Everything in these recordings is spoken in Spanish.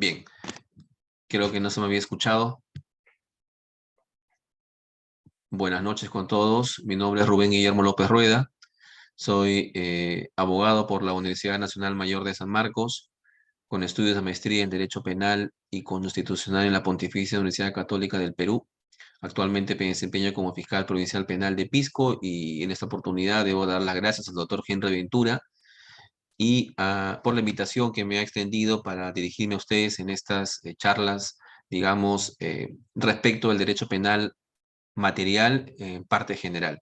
Bien, creo que no se me había escuchado. Buenas noches con todos. Mi nombre es Rubén Guillermo López Rueda. Soy abogado por la Universidad Nacional Mayor de San Marcos, con estudios de maestría en Derecho Penal y Constitucional en la Pontificia Universidad Católica del Perú. Actualmente me desempeño como fiscal provincial penal de Pisco y en esta oportunidad debo dar las gracias al doctor Henry Ventura y por la invitación que me ha extendido para dirigirme a ustedes en estas charlas, digamos, respecto al derecho penal material en parte general.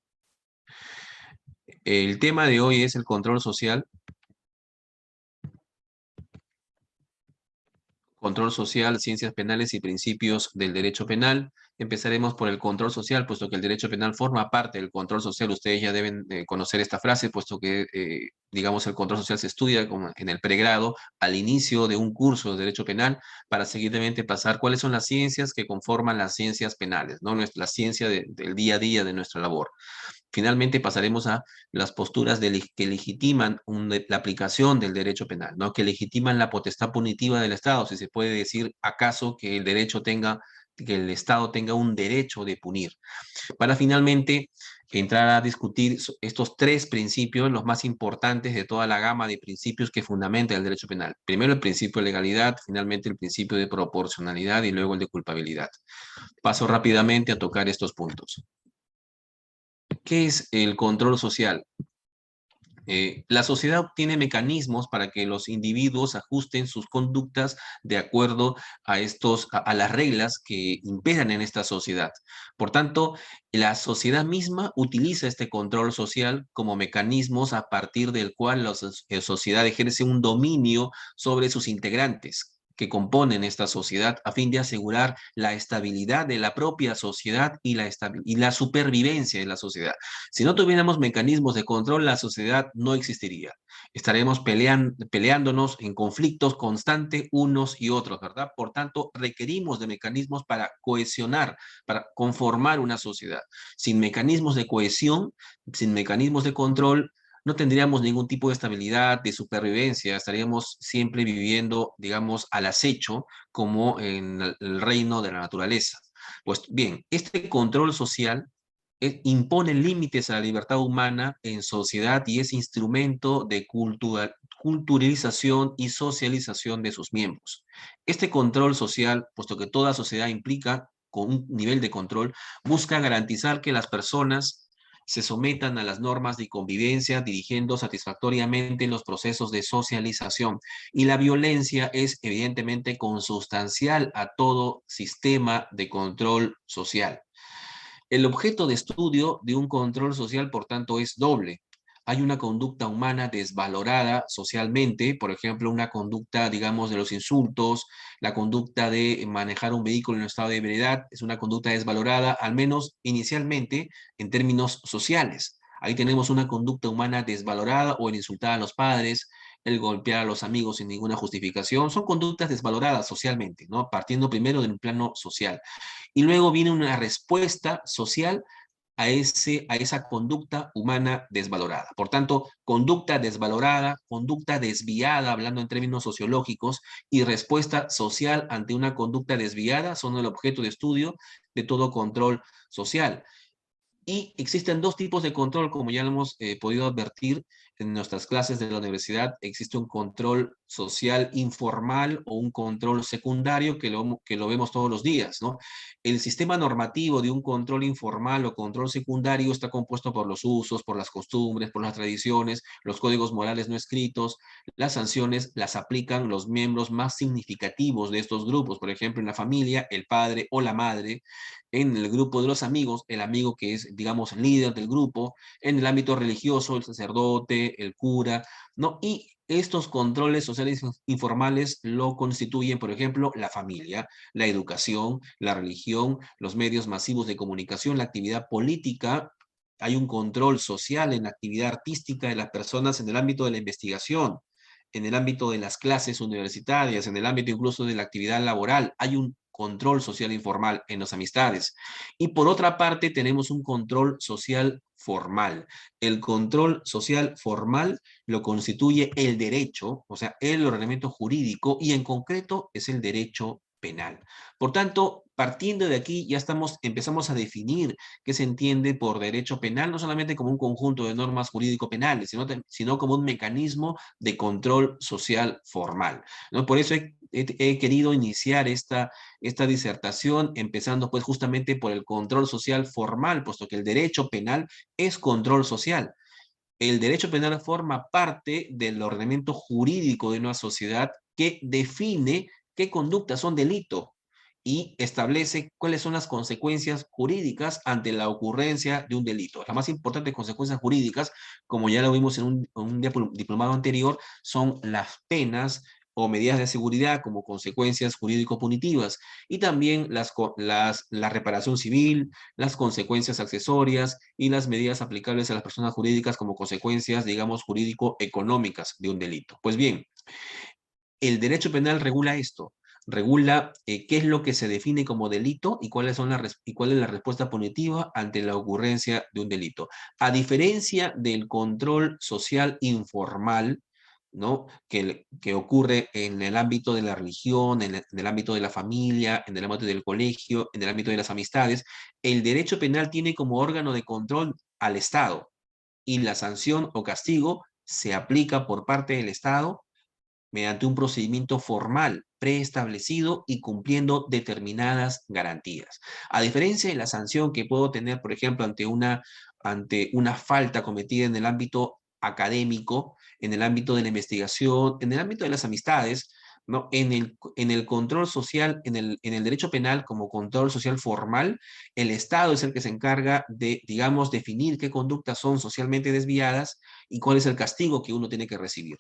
El tema de hoy es el control social. Control social, ciencias penales y principios del derecho penal. Empezaremos por el control social, puesto que el derecho penal forma parte del control social. Ustedes ya deben conocer esta frase, puesto que, digamos, el control social se estudia como en el pregrado, al inicio de un curso de derecho penal, para seguidamente pasar cuáles son las ciencias que conforman las ciencias penales, ¿no? La ciencia del día a día de nuestra labor. Finalmente pasaremos a las posturas que legitiman la aplicación del derecho penal, ¿no? Que legitiman la potestad punitiva del Estado, si se puede decir acaso que que el Estado tenga un derecho de punir, para finalmente entrar a discutir estos tres principios, los más importantes de toda la gama de principios que fundamentan el derecho penal. Primero el principio de legalidad, finalmente el principio de proporcionalidad y luego el de culpabilidad. Paso rápidamente a tocar estos puntos. ¿Qué es el control social? La sociedad tiene mecanismos para que los individuos ajusten sus conductas de acuerdo a las reglas que imperan en esta sociedad. Por tanto, la sociedad misma utiliza este control social como mecanismos a partir del cual la sociedad ejerce un dominio sobre sus integrantes que componen esta sociedad a fin de asegurar la estabilidad de la propia sociedad y la supervivencia de la sociedad. Si no tuviéramos mecanismos de control, la sociedad no existiría. Estaremos peleándonos en conflictos constantes unos y otros, ¿verdad? Por tanto, requerimos de mecanismos para cohesionar, para conformar una sociedad. Sin mecanismos de cohesión, sin mecanismos de control, no tendríamos ningún tipo de estabilidad, de supervivencia, estaríamos siempre viviendo, digamos, al acecho, como en el reino de la naturaleza. Pues bien, este control social impone límites a la libertad humana en sociedad y es instrumento de culturalización y socialización de sus miembros. Este control social, puesto que toda sociedad implica con un nivel de control, busca garantizar que las personas se sometan a las normas de convivencia, dirigiendo satisfactoriamente los procesos de socialización. Y la violencia es evidentemente consustancial a todo sistema de control social. El objeto de estudio de un control social, por tanto, es doble. Hay una conducta humana desvalorada socialmente, por ejemplo, una conducta, digamos, de los insultos, la conducta de manejar un vehículo en estado de ebriedad, es una conducta desvalorada, al menos inicialmente, en términos sociales. Ahí tenemos una conducta humana desvalorada o el insultar a los padres, el golpear a los amigos sin ninguna justificación, son conductas desvaloradas socialmente, ¿no? Partiendo primero del plano social. Y luego viene una respuesta social a esa conducta humana desvalorada. Por tanto, conducta desvalorada, conducta desviada, hablando en términos sociológicos, y respuesta social ante una conducta desviada son el objeto de estudio de todo control social. Y existen dos tipos de control, como ya lo hemos podido advertir en nuestras clases de la universidad. Existe un control social informal o un control secundario que lo vemos todos los días, ¿no? El sistema normativo de un control informal o control secundario está compuesto por los usos, por las costumbres, por las tradiciones, los códigos morales no escritos. Las sanciones las aplican los miembros más significativos de estos grupos, por ejemplo, en la familia, el padre o la madre; en el grupo de los amigos, el amigo que es, digamos, líder del grupo; en el ámbito religioso, el sacerdote, el cura, ¿no? Y estos controles sociales informales lo constituyen, por ejemplo, la familia, la educación, la religión, los medios masivos de comunicación, la actividad política. Hay un control social en la actividad artística de las personas en el ámbito de la investigación, en el ámbito de las clases universitarias, en el ámbito incluso de la actividad laboral. Hay un control social informal en las amistades. Y por otra parte, tenemos un control social formal. El control social formal lo constituye el derecho, o sea, el ordenamiento jurídico, y en concreto es el derecho penal. Por tanto, partiendo de aquí, ya empezamos a definir qué se entiende por derecho penal, no solamente como un conjunto de normas jurídico-penales, sino como un mecanismo de control social formal, ¿no? Por eso he querido iniciar esta disertación empezando pues justamente por el control social formal, puesto que el derecho penal es control social. El derecho penal forma parte del ordenamiento jurídico de una sociedad que define qué conductas son delito y establece cuáles son las consecuencias jurídicas ante la ocurrencia de un delito. Las más importantes consecuencias jurídicas, como ya lo vimos en un diplomado anterior, son las penas o medidas de seguridad como consecuencias jurídico-punitivas, y también la reparación civil, las consecuencias accesorias y las medidas aplicables a las personas jurídicas como consecuencias, digamos, jurídico-económicas de un delito. Pues bien, el derecho penal regula esto, regula qué es lo que se define como delito y cuál es la respuesta punitiva ante la ocurrencia de un delito. A diferencia del control social informal, ¿no? Que ocurre en el ámbito de la religión, en el ámbito de la familia, en el ámbito del colegio, en el ámbito de las amistades, el derecho penal tiene como órgano de control al Estado, y la sanción o castigo se aplica por parte del Estado mediante un procedimiento formal, preestablecido y cumpliendo determinadas garantías. A diferencia de la sanción que puedo tener, por ejemplo, ante una falta cometida en el ámbito académico, en el ámbito de la investigación, en el ámbito de las amistades, ¿no? En el control social, en el derecho penal como control social formal, el Estado es el que se encarga de, digamos, definir qué conductas son socialmente desviadas y cuál es el castigo que uno tiene que recibir,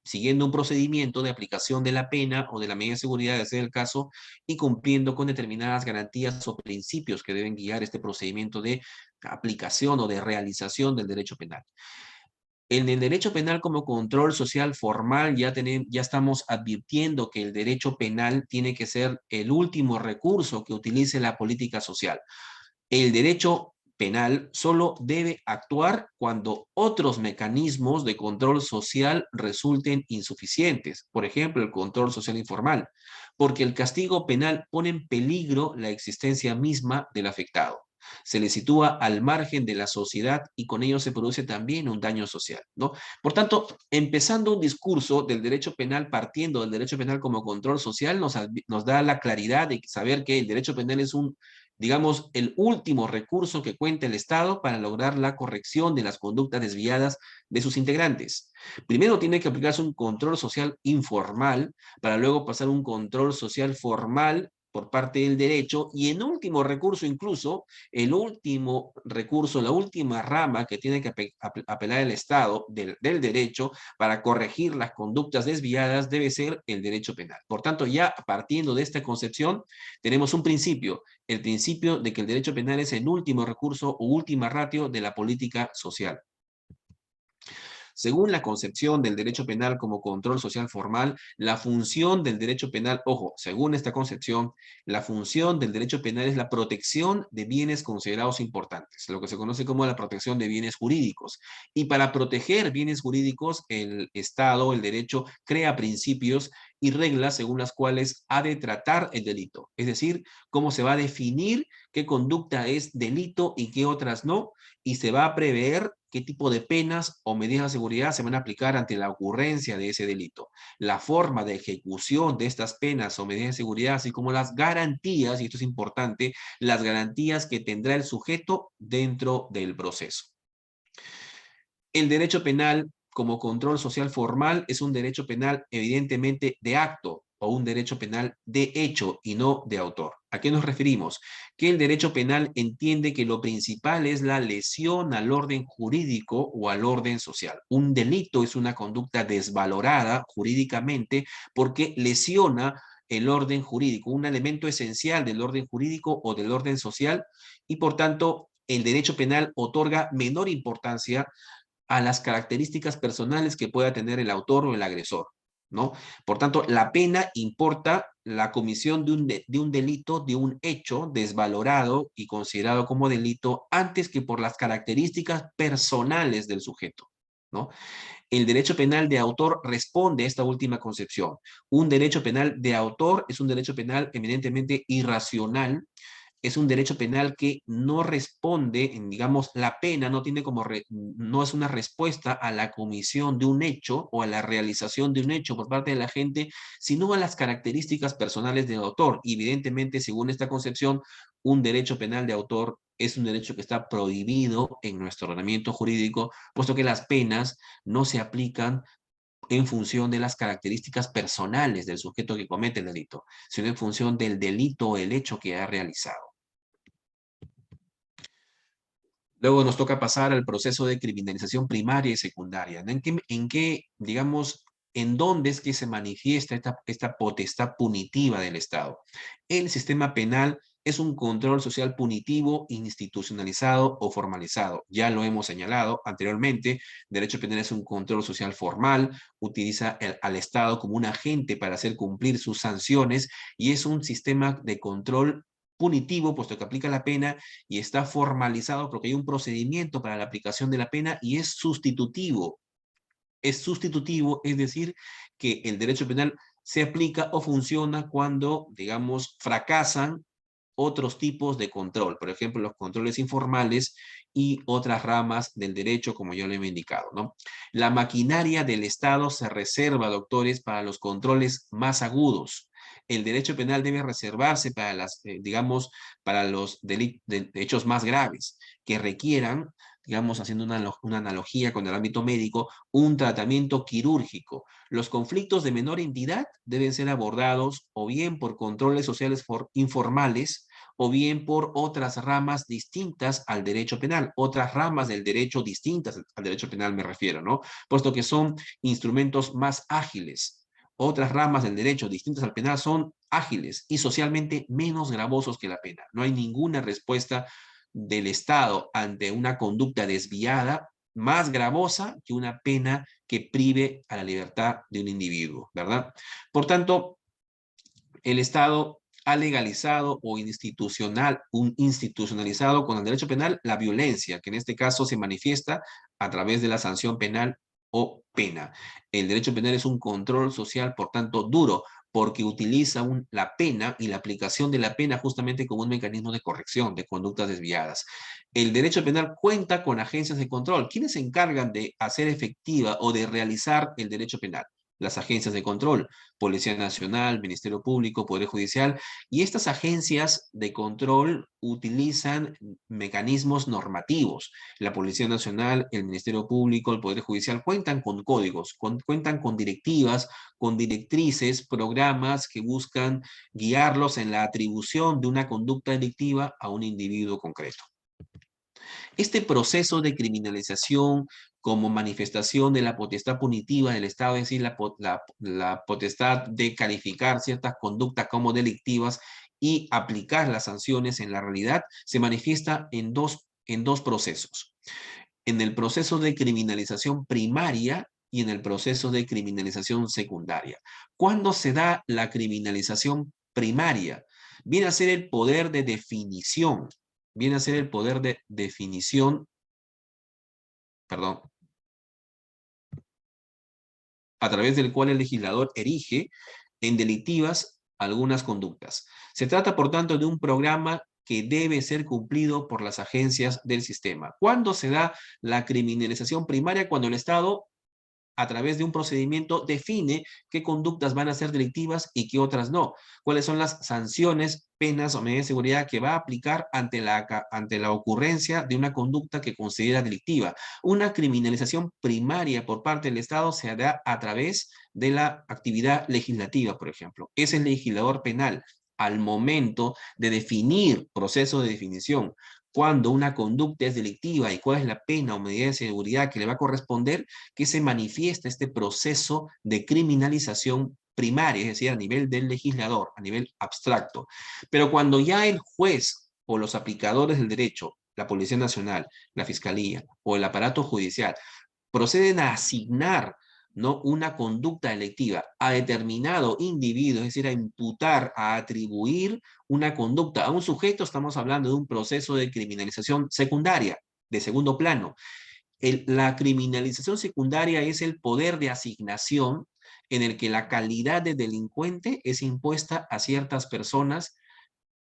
siguiendo un procedimiento de aplicación de la pena o de la medida de seguridad, de ser el caso, y cumpliendo con determinadas garantías o principios que deben guiar este procedimiento de aplicación o de realización del derecho penal. En el derecho penal como control social formal ya estamos advirtiendo que el derecho penal tiene que ser el último recurso que utilice la política social. El derecho penal solo debe actuar cuando otros mecanismos de control social resulten insuficientes. Por ejemplo, el control social informal, porque el castigo penal pone en peligro la existencia misma del afectado. Se le sitúa al margen de la sociedad y con ello se produce también un daño social, ¿no? Por tanto, empezando un discurso del derecho penal, partiendo del derecho penal como control social, nos da la claridad de saber que el derecho penal es digamos, el último recurso que cuenta el Estado para lograr la corrección de las conductas desviadas de sus integrantes. Primero tiene que aplicarse un control social informal para luego pasar un control social formal por parte del derecho, y en último recurso incluso, el último recurso, la última rama que tiene que apelar el Estado del derecho para corregir las conductas desviadas debe ser el derecho penal. Por tanto, ya partiendo de esta concepción, tenemos un principio, el principio de que el derecho penal es el último recurso o última ratio de la política social. Según la concepción del derecho penal como control social formal, la función del derecho penal, ojo, según esta concepción, la función del derecho penal es la protección de bienes considerados importantes, lo que se conoce como la protección de bienes jurídicos. Y para proteger bienes jurídicos, el Estado, el derecho, crea principios y reglas según las cuales ha de tratar el delito. Es decir, cómo se va a definir qué conducta es delito y qué otras no, y se va a prever qué tipo de penas o medidas de seguridad se van a aplicar ante la ocurrencia de ese delito. La forma de ejecución de estas penas o medidas de seguridad, así como las garantías, y esto es importante, las garantías que tendrá el sujeto dentro del proceso. El derecho penal como control social formal es un derecho penal evidentemente de acto o un derecho penal de hecho y no de autor. ¿A qué nos referimos? Que el derecho penal entiende que lo principal es la lesión al orden jurídico o al orden social. Un delito es una conducta desvalorada jurídicamente porque lesiona el orden jurídico, un elemento esencial del orden jurídico o del orden social, y por tanto el derecho penal otorga menor importancia a las características personales que pueda tener el autor o el agresor, ¿no? Por tanto, la pena importa la comisión de un delito, de un hecho desvalorado y considerado como delito antes que por las características personales del sujeto, ¿no? El derecho penal de autor responde a esta última concepción. Un derecho penal de autor es un derecho penal eminentemente irracional, es un derecho penal que no responde, digamos, la pena no tiene no es una respuesta a la comisión de un hecho o a la realización de un hecho por parte de la gente, sino a las características personales del autor. Evidentemente, según esta concepción, un derecho penal de autor es un derecho que está prohibido en nuestro ordenamiento jurídico, puesto que las penas no se aplican en función de las características personales del sujeto que comete el delito, sino en función del delito o el hecho que ha realizado. Luego nos toca pasar al proceso de criminalización primaria y secundaria. Digamos, en dónde es que se manifiesta esta potestad punitiva del Estado? El sistema penal es un control social punitivo, institucionalizado o formalizado. Ya lo hemos señalado anteriormente. Derecho penal es un control social formal, utiliza al Estado como un agente para hacer cumplir sus sanciones y es un sistema de control punitivo, puesto que aplica la pena y está formalizado porque hay un procedimiento para la aplicación de la pena y es sustitutivo. Es sustitutivo, es decir, que el derecho penal se aplica o funciona cuando, digamos, fracasan otros tipos de control, por ejemplo, los controles informales y otras ramas del derecho, como yo le he indicado, ¿no? La maquinaria del Estado se reserva, doctores, para los controles más agudos. El derecho penal debe reservarse para digamos, para los hechos más graves, que requieran, digamos, haciendo una analogía con el ámbito médico, un tratamiento quirúrgico. Los conflictos de menor entidad deben ser abordados o bien por controles sociales informales o bien por otras ramas distintas al derecho penal, otras ramas del derecho distintas al derecho penal me refiero, ¿no? Puesto que son instrumentos más ágiles. Otras ramas del derecho distintas al penal son ágiles y socialmente menos gravosos que la pena. No hay ninguna respuesta del Estado ante una conducta desviada más gravosa que una pena que prive a la libertad de un individuo, ¿verdad? Por tanto, el Estado ha legalizado o institucionalizado con el derecho penal la violencia, que en este caso se manifiesta a través de la sanción penal o pena. El derecho penal es un control social, por tanto, duro, porque utiliza la pena y la aplicación de la pena justamente como un mecanismo de corrección de conductas desviadas. El derecho penal cuenta con agencias de control. ¿Quiénes se encargan de hacer efectiva o de realizar el derecho penal? Las agencias de control, Policía Nacional, Ministerio Público, Poder Judicial, y estas agencias de control utilizan mecanismos normativos. La Policía Nacional, el Ministerio Público, el Poder Judicial cuentan con códigos, cuentan con directivas, con directrices, programas que buscan guiarlos en la atribución de una conducta delictiva a un individuo concreto. Este proceso de criminalización como manifestación de la potestad punitiva del Estado, es decir, la potestad de calificar ciertas conductas como delictivas y aplicar las sanciones en la realidad, se manifiesta en dos procesos. En el proceso de criminalización primaria y en el proceso de criminalización secundaria. ¿Cuándo se da la criminalización primaria? Viene a ser el poder de definición, viene a ser el poder de definición, perdón, a través del cual el legislador erige en delictivas algunas conductas. Se trata, por tanto, de un programa que debe ser cumplido por las agencias del sistema. ¿Cuándo se da la criminalización primaria? Cuando el Estado, a través de un procedimiento, define qué conductas van a ser delictivas y qué otras no. Cuáles son las sanciones, penas o medidas de seguridad que va a aplicar ante la ocurrencia de una conducta que considera delictiva. Una criminalización primaria por parte del Estado se da a través de la actividad legislativa, por ejemplo. Es el legislador penal al momento de definir, proceso de definición, cuando una conducta es delictiva y cuál es la pena o medida de seguridad que le va a corresponder, que se manifiesta este proceso de criminalización primaria, es decir, a nivel del legislador, a nivel abstracto. Pero cuando ya el juez o los aplicadores del derecho, la Policía Nacional, la Fiscalía o el aparato judicial, proceden a asignar ¿no? Una conducta delictiva a determinado individuo, es decir, a imputar, a atribuir una conducta a un sujeto, estamos hablando de un proceso de criminalización secundaria, de segundo plano. La criminalización secundaria es el poder de asignación en el que la calidad de delincuente es impuesta a ciertas personas.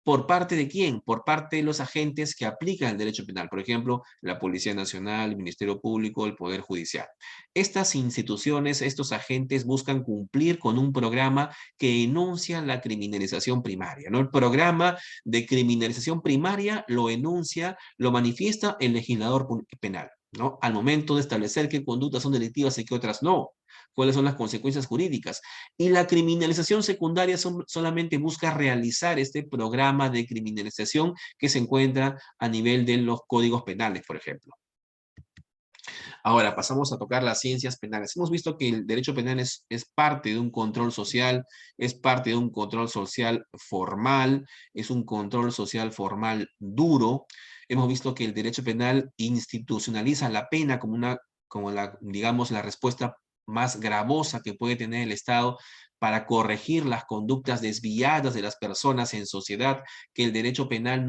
¿Por parte de quién? Por parte de los agentes que aplican el derecho penal. Por ejemplo, la Policía Nacional, el Ministerio Público, el Poder Judicial. Estas instituciones, estos agentes buscan cumplir con un programa que enuncia la criminalización primaria, ¿no? El programa de criminalización primaria lo enuncia, lo manifiesta el legislador penal, ¿no? Al momento de establecer qué conductas son delictivas y qué otras no, cuáles son las consecuencias jurídicas. Y la criminalización secundaria solamente busca realizar este programa de criminalización que se encuentra a nivel de los códigos penales, por ejemplo. Ahora, pasamos a tocar las ciencias penales. Hemos visto que el derecho penal es parte de un control social, es parte de un control social formal, es un control social formal duro. Hemos visto que el derecho penal institucionaliza la pena como digamos, la respuesta más gravosa que puede tener el Estado para corregir las conductas desviadas de las personas en sociedad, que el derecho penal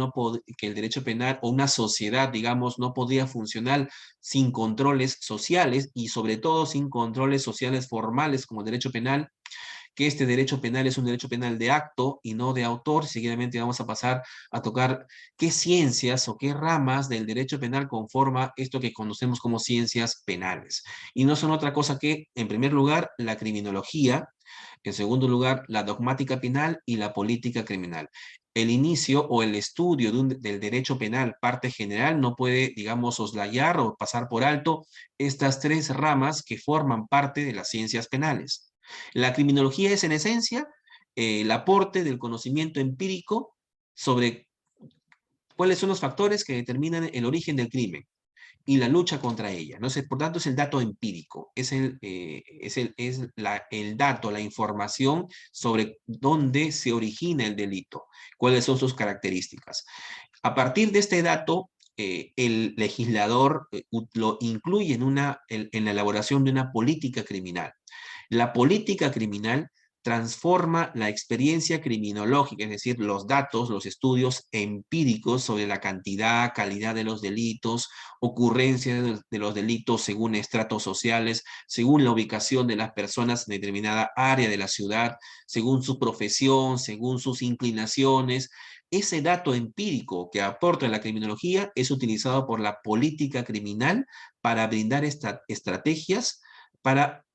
que el derecho penal o una sociedad, digamos, no podría funcionar sin controles sociales y sobre todo sin controles sociales formales como el derecho penal, que este derecho penal es un derecho penal de acto y no de autor. Seguidamente vamos a pasar a tocar qué ciencias o qué ramas del derecho penal conforma esto que conocemos como ciencias penales. Y no son otra cosa que, en primer lugar, la criminología, en segundo lugar, la dogmática penal y la política criminal. El inicio o el estudio del derecho penal, parte general, no puede, digamos, soslayar o pasar por alto estas tres ramas que forman parte de las ciencias penales. La criminología es, en esencia, el aporte del conocimiento empírico sobre cuáles son los factores que determinan el origen del crimen y la lucha contra ella, ¿no? Por tanto, es el dato empírico, el dato, la información sobre dónde se origina el delito, cuáles son sus características. A partir de este dato, el legislador lo incluye en la elaboración de una política criminal. La política criminal transforma la experiencia criminológica, es decir, los datos, los estudios empíricos sobre la cantidad, calidad de los delitos, ocurrencia de los delitos según estratos sociales, según la ubicación de las personas en determinada área de la ciudad, según su profesión, según sus inclinaciones. Ese dato empírico que aporta la criminología es utilizado por la política criminal para brindar estrategias para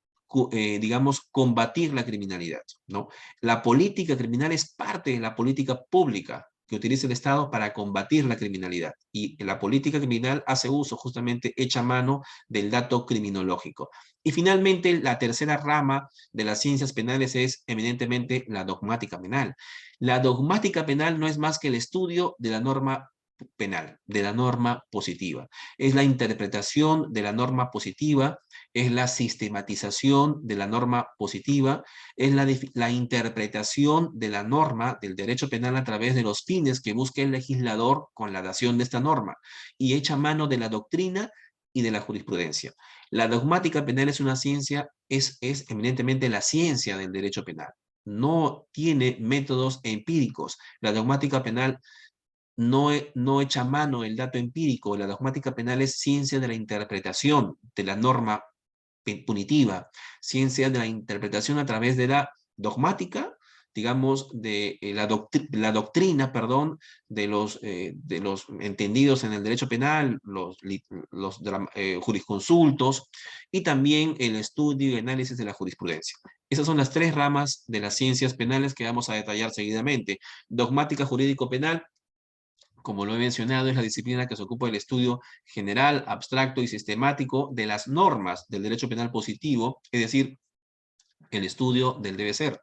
digamos, combatir la criminalidad, ¿no? La política criminal es parte de la política pública que utiliza el Estado para combatir la criminalidad. Y la política criminal hace uso, justamente, echa mano del dato criminológico. Y finalmente, la tercera rama de las ciencias penales es eminentemente la dogmática penal. La dogmática penal no es más que el estudio de la norma penal, de la norma positiva. Es la interpretación de la norma positiva, es la sistematización de la norma positiva, es la interpretación de la norma del derecho penal a través de los fines que busca el legislador con la dación de esta norma y echa mano de la doctrina y de la jurisprudencia. La dogmática penal es una ciencia, es eminentemente la ciencia del derecho penal. No tiene métodos empíricos. La dogmática penal no echa mano el dato empírico. La dogmática penal es ciencia de la interpretación de la norma punitiva, ciencia de la interpretación a través de la dogmática, digamos, de la doctrina, perdón, de los entendidos en el derecho penal, los jurisconsultos, y también el estudio y análisis de la jurisprudencia. Esas son las tres ramas de las ciencias penales que vamos a detallar seguidamente. Dogmática jurídico-penal, como lo he mencionado, es la disciplina que se ocupa del estudio general, abstracto y sistemático de las normas del derecho penal positivo, es decir, el estudio del debe ser.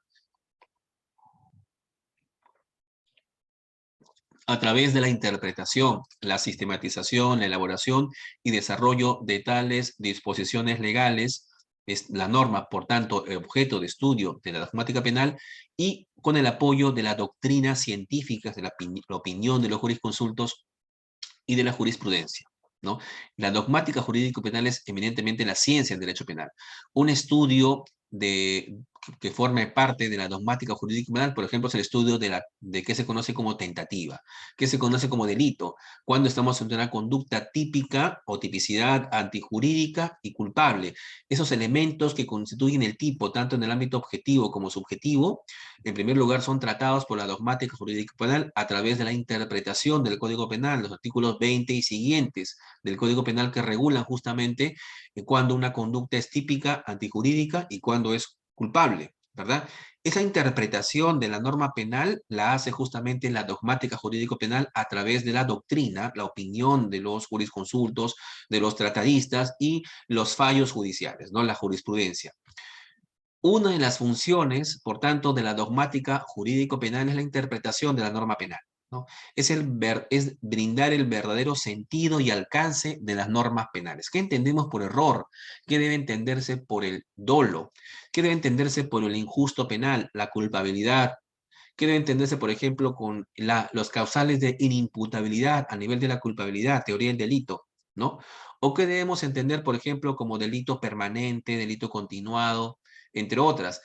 A través de la interpretación, la sistematización, la elaboración y desarrollo de tales disposiciones legales, es la norma, por tanto, el objeto de estudio de la dogmática penal y con el apoyo de la doctrina científica, de la opinión de los jurisconsultos y de la jurisprudencia. ¿no? La dogmática jurídico-penal es eminentemente la ciencia del derecho penal. Un estudio que forme parte de la dogmática jurídico-penal, por ejemplo, es el estudio de qué se conoce como tentativa, qué se conoce como delito, cuando estamos ante una conducta típica o tipicidad antijurídica y culpable. Esos elementos que constituyen el tipo, tanto en el ámbito objetivo como subjetivo, en primer lugar son tratados por la dogmática jurídico-penal a través de la interpretación del Código Penal, los artículos 20 y siguientes del Código Penal que regulan justamente cuando una conducta es típica, antijurídica y cuando es culpable, ¿verdad? Esa interpretación de la norma penal la hace justamente la dogmática jurídico-penal a través de la doctrina, la opinión de los jurisconsultos, de los tratadistas y los fallos judiciales, ¿no? La jurisprudencia. Una de las funciones, por tanto, de la dogmática jurídico-penal es la interpretación de la norma penal, ¿no? Es brindar el verdadero sentido y alcance de las normas penales. ¿Qué entendemos por error? ¿Qué debe entenderse por el dolo? ¿Qué debe entenderse por el injusto penal, la culpabilidad? ¿Qué debe entenderse, por ejemplo, con los causales de inimputabilidad a nivel de la culpabilidad, teoría del delito, ¿no? ¿O qué debemos entender, por ejemplo, como delito permanente, delito continuado, entre otras?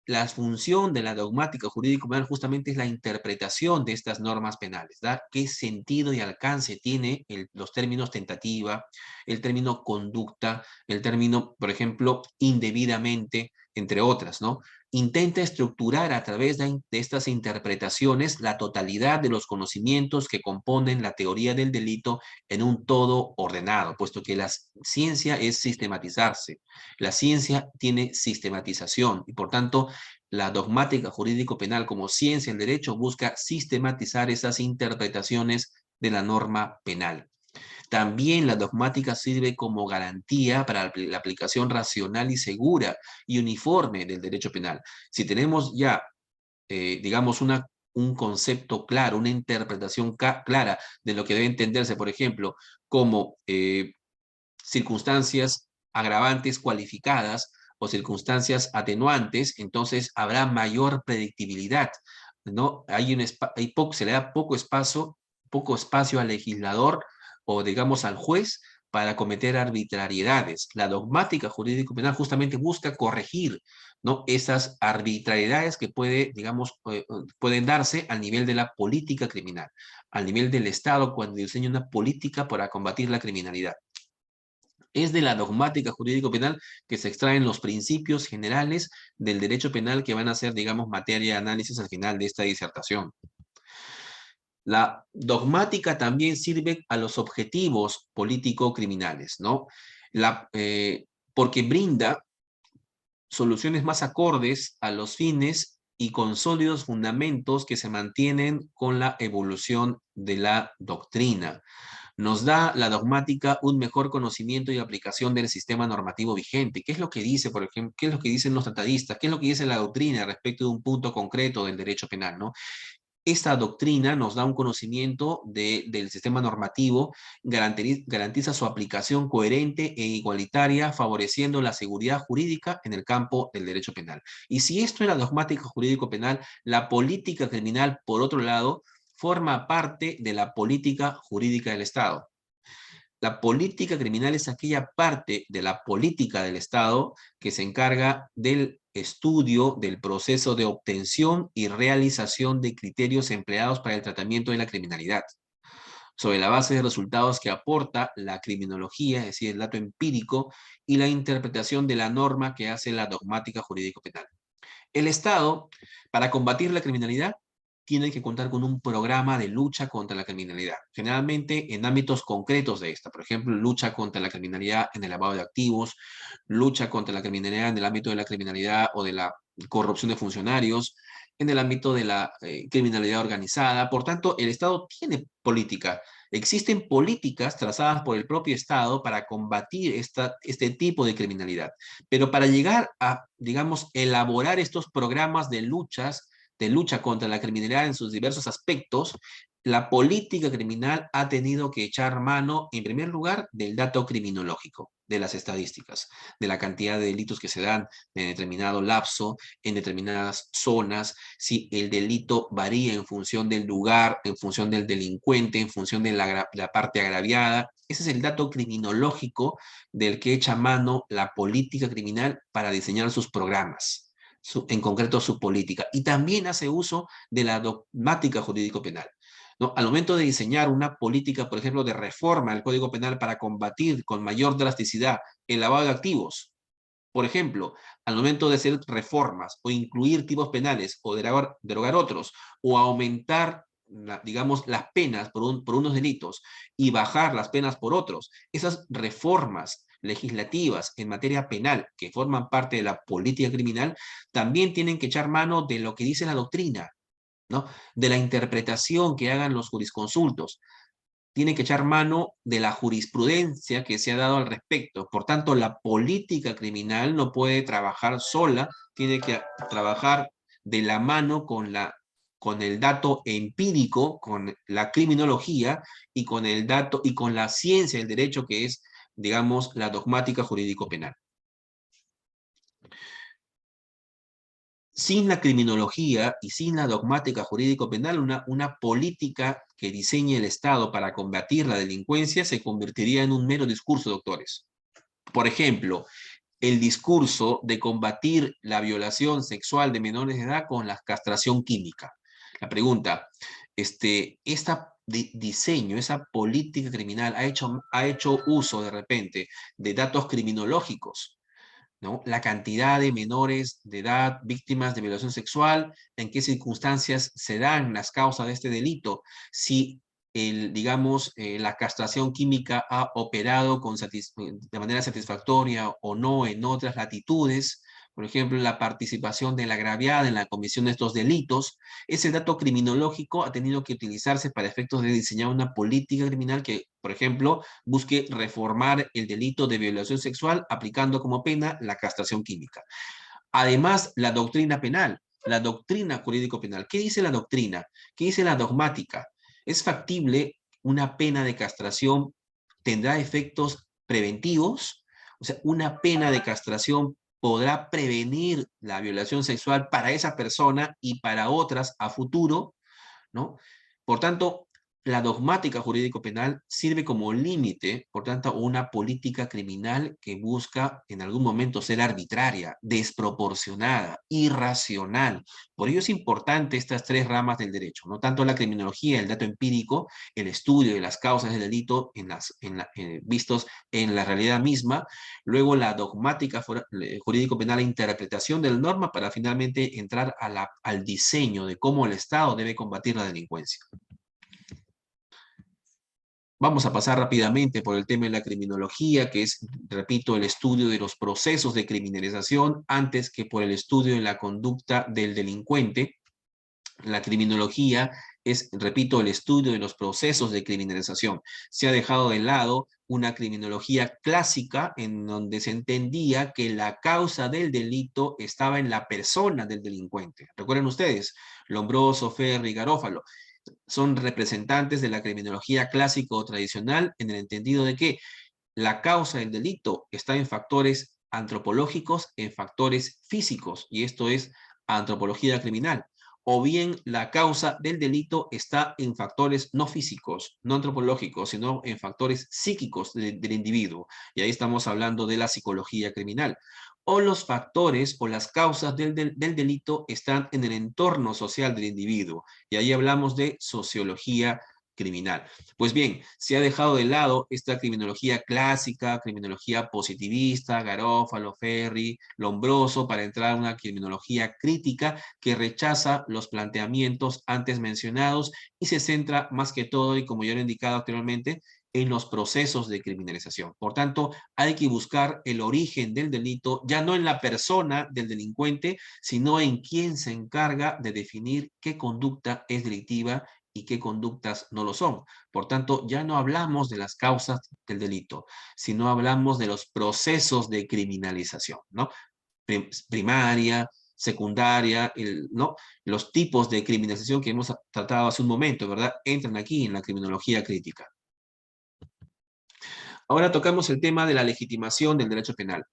La función de la dogmática jurídico-penal justamente es la interpretación de estas normas penales, dar qué sentido y alcance tiene los términos tentativa, el término conducta, el término, por ejemplo, indebidamente, entre otras, ¿no? Intenta estructurar a través de estas interpretaciones la totalidad de los conocimientos que componen la teoría del delito en un todo ordenado, puesto que la ciencia es sistematizarse. La ciencia tiene sistematización y por tanto la dogmática jurídico-penal como ciencia del derecho busca sistematizar esas interpretaciones de la norma penal. También la dogmática sirve como garantía para la aplicación racional y segura y uniforme del derecho penal. Si tenemos ya, digamos, un concepto claro, una interpretación clara de lo que debe entenderse, por ejemplo, como circunstancias agravantes cualificadas o circunstancias atenuantes, entonces habrá mayor predictibilidad, ¿no? Se le da poco espacio al legislador o, digamos, al juez para cometer arbitrariedades. La dogmática jurídico-penal justamente busca corregir, ¿no? Esas arbitrariedades que pueden darse al nivel de la política criminal, al nivel del Estado cuando diseña una política para combatir la criminalidad. Es de la dogmática jurídico-penal que se extraen los principios generales del derecho penal que van a ser, digamos, materia de análisis al final de esta disertación. La dogmática también sirve a los objetivos político-criminales, ¿no? Porque brinda soluciones más acordes a los fines y con sólidos fundamentos que se mantienen con la evolución de la doctrina. Nos da la dogmática un mejor conocimiento y aplicación del sistema normativo vigente. ¿Qué es lo que dice, por ejemplo, qué es lo que dicen los tratadistas? ¿Qué es lo que dice la doctrina respecto de un punto concreto del derecho penal, ¿no? Esta doctrina nos da un conocimiento del sistema normativo, garantiza su aplicación coherente e igualitaria, favoreciendo la seguridad jurídica en el campo del derecho penal. Y si esto es la dogmática jurídico-penal, la política criminal, por otro lado, forma parte de la política jurídica del Estado. La política criminal es aquella parte de la política del Estado que se encarga del estudio del proceso de obtención y realización de criterios empleados para el tratamiento de la criminalidad, sobre la base de resultados que aporta la criminología, es decir, el dato empírico, y la interpretación de la norma que hace la dogmática jurídico-penal. El Estado, para combatir la criminalidad, tiene que contar con un programa de lucha contra la criminalidad, generalmente en ámbitos concretos de esta, por ejemplo, lucha contra la criminalidad en el lavado de activos, lucha contra la criminalidad en el ámbito de la criminalidad o de la corrupción de funcionarios, en el ámbito de la criminalidad organizada. Por tanto, el Estado tiene política. Existen políticas trazadas por el propio Estado para combatir este tipo de criminalidad. Pero para llegar a, digamos, elaborar estos programas de lucha contra la criminalidad en sus diversos aspectos, la política criminal ha tenido que echar mano, en primer lugar, del dato criminológico, de las estadísticas, de la cantidad de delitos que se dan en determinado lapso, en determinadas zonas, si el delito varía en función del lugar, en función del delincuente, en función de la parte agraviada. Ese es el dato criminológico del que echa mano la política criminal para diseñar sus programas, en concreto su política. Y también hace uso de la dogmática jurídico-penal. ¿No? Al momento de diseñar una política, por ejemplo, de reforma del Código Penal para combatir con mayor drasticidad el lavado de activos, por ejemplo, al momento de hacer reformas o incluir tipos penales o derogar otros o aumentar, digamos, las penas por unos delitos y bajar las penas por otros, esas reformas legislativas en materia penal que forman parte de la política criminal también tienen que echar mano de lo que dice la doctrina, ¿no? De la interpretación que hagan los jurisconsultos. Tiene que echar mano de la jurisprudencia que se ha dado al respecto. Por tanto, la política criminal no puede trabajar sola, tiene que trabajar de la mano con el dato empírico, con la criminología y con el dato y con la ciencia del derecho que es, digamos, la dogmática jurídico-penal. Sin la criminología y sin la dogmática jurídico-penal, una política que diseñe el Estado para combatir la delincuencia se convertiría en un mero discurso, doctores. Por ejemplo, el discurso de combatir la violación sexual de menores de edad con la castración química. La pregunta, diseño, esa política criminal ha hecho uso de repente de datos criminológicos, ¿no? La cantidad de menores de edad víctimas de violación sexual, en qué circunstancias se dan las causas de este delito, si digamos, la castración química ha operado de manera satisfactoria o no en otras latitudes, por ejemplo, la participación de la agraviada en la comisión de estos delitos. Ese dato criminológico ha tenido que utilizarse para efectos de diseñar una política criminal que, por ejemplo, busque reformar el delito de violación sexual aplicando como pena la castración química. Además, la doctrina penal, la doctrina jurídico-penal. ¿Qué dice la doctrina? ¿Qué dice la dogmática? ¿Es factible una pena de castración? ¿Tendrá efectos preventivos? O sea, una pena de castración podrá prevenir la violación sexual para esa persona y para otras a futuro, ¿no? Por tanto, la dogmática jurídico-penal sirve como límite, por tanto, una política criminal que busca en algún momento ser arbitraria, desproporcionada, irracional. Por ello es importante estas tres ramas del derecho, no tanto la criminología, el dato empírico, el estudio de las causas del delito vistos en la realidad misma, luego la dogmática jurídico-penal, la interpretación de la norma para finalmente entrar al diseño de cómo el Estado debe combatir la delincuencia. Vamos a pasar rápidamente por el tema de la criminología, que es, repito, el estudio de los procesos de criminalización antes que por el estudio de la conducta del delincuente. La criminología es, repito, el estudio de los procesos de criminalización. Se ha dejado de lado una criminología clásica en donde se entendía que la causa del delito estaba en la persona del delincuente. Recuerden ustedes, Lombroso, Ferri, Garófalo son representantes de la criminología clásica o tradicional en el entendido de que la causa del delito está en factores antropológicos, en factores físicos, y esto es antropología criminal. O bien la causa del delito está en factores no físicos, no antropológicos, sino en factores psíquicos del individuo. Y ahí estamos hablando de la psicología criminal. O los factores o las causas del delito están en el entorno social del individuo. Y ahí hablamos de sociología criminal. Pues bien, se ha dejado de lado esta criminología clásica, criminología positivista, Garófalo, Ferri, Lombroso, para entrar a una criminología crítica que rechaza los planteamientos antes mencionados y se centra más que todo, y como ya lo he indicado anteriormente, en los procesos de criminalización. Por tanto, hay que buscar el origen del delito, ya no en la persona del delincuente, sino en quien se encarga de definir qué conducta es delictiva y qué conductas no lo son. Por tanto, ya no hablamos de las causas del delito, sino hablamos de los procesos de criminalización, ¿no? Primaria, secundaria, ¿no? Los tipos de criminalización que hemos tratado hace un momento, ¿verdad? Entran aquí en la criminología crítica. Ahora tocamos el tema de la legitimación del derecho penal.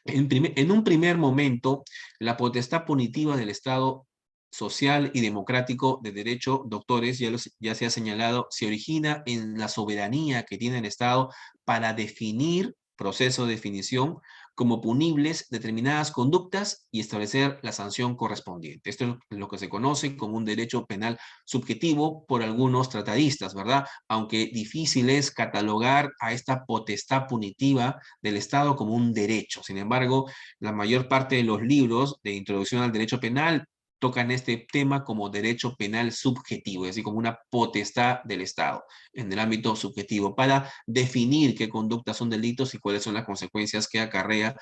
En un primer momento, la potestad punitiva del Estado social y democrático de derecho, doctores, ya se ha señalado, se origina en la soberanía que tiene el Estado para definir, proceso de definición, como punibles determinadas conductas y establecer la sanción correspondiente. Esto es lo que se conoce como un derecho penal subjetivo por algunos tratadistas, ¿verdad? Aunque difícil es catalogar a esta potestad punitiva del Estado como un derecho. Sin embargo, la mayor parte de los libros de introducción al derecho penal tocan este tema como derecho penal subjetivo, es decir, como una potestad del Estado en el ámbito subjetivo para definir qué conductas son delitos y cuáles son las consecuencias que acarrea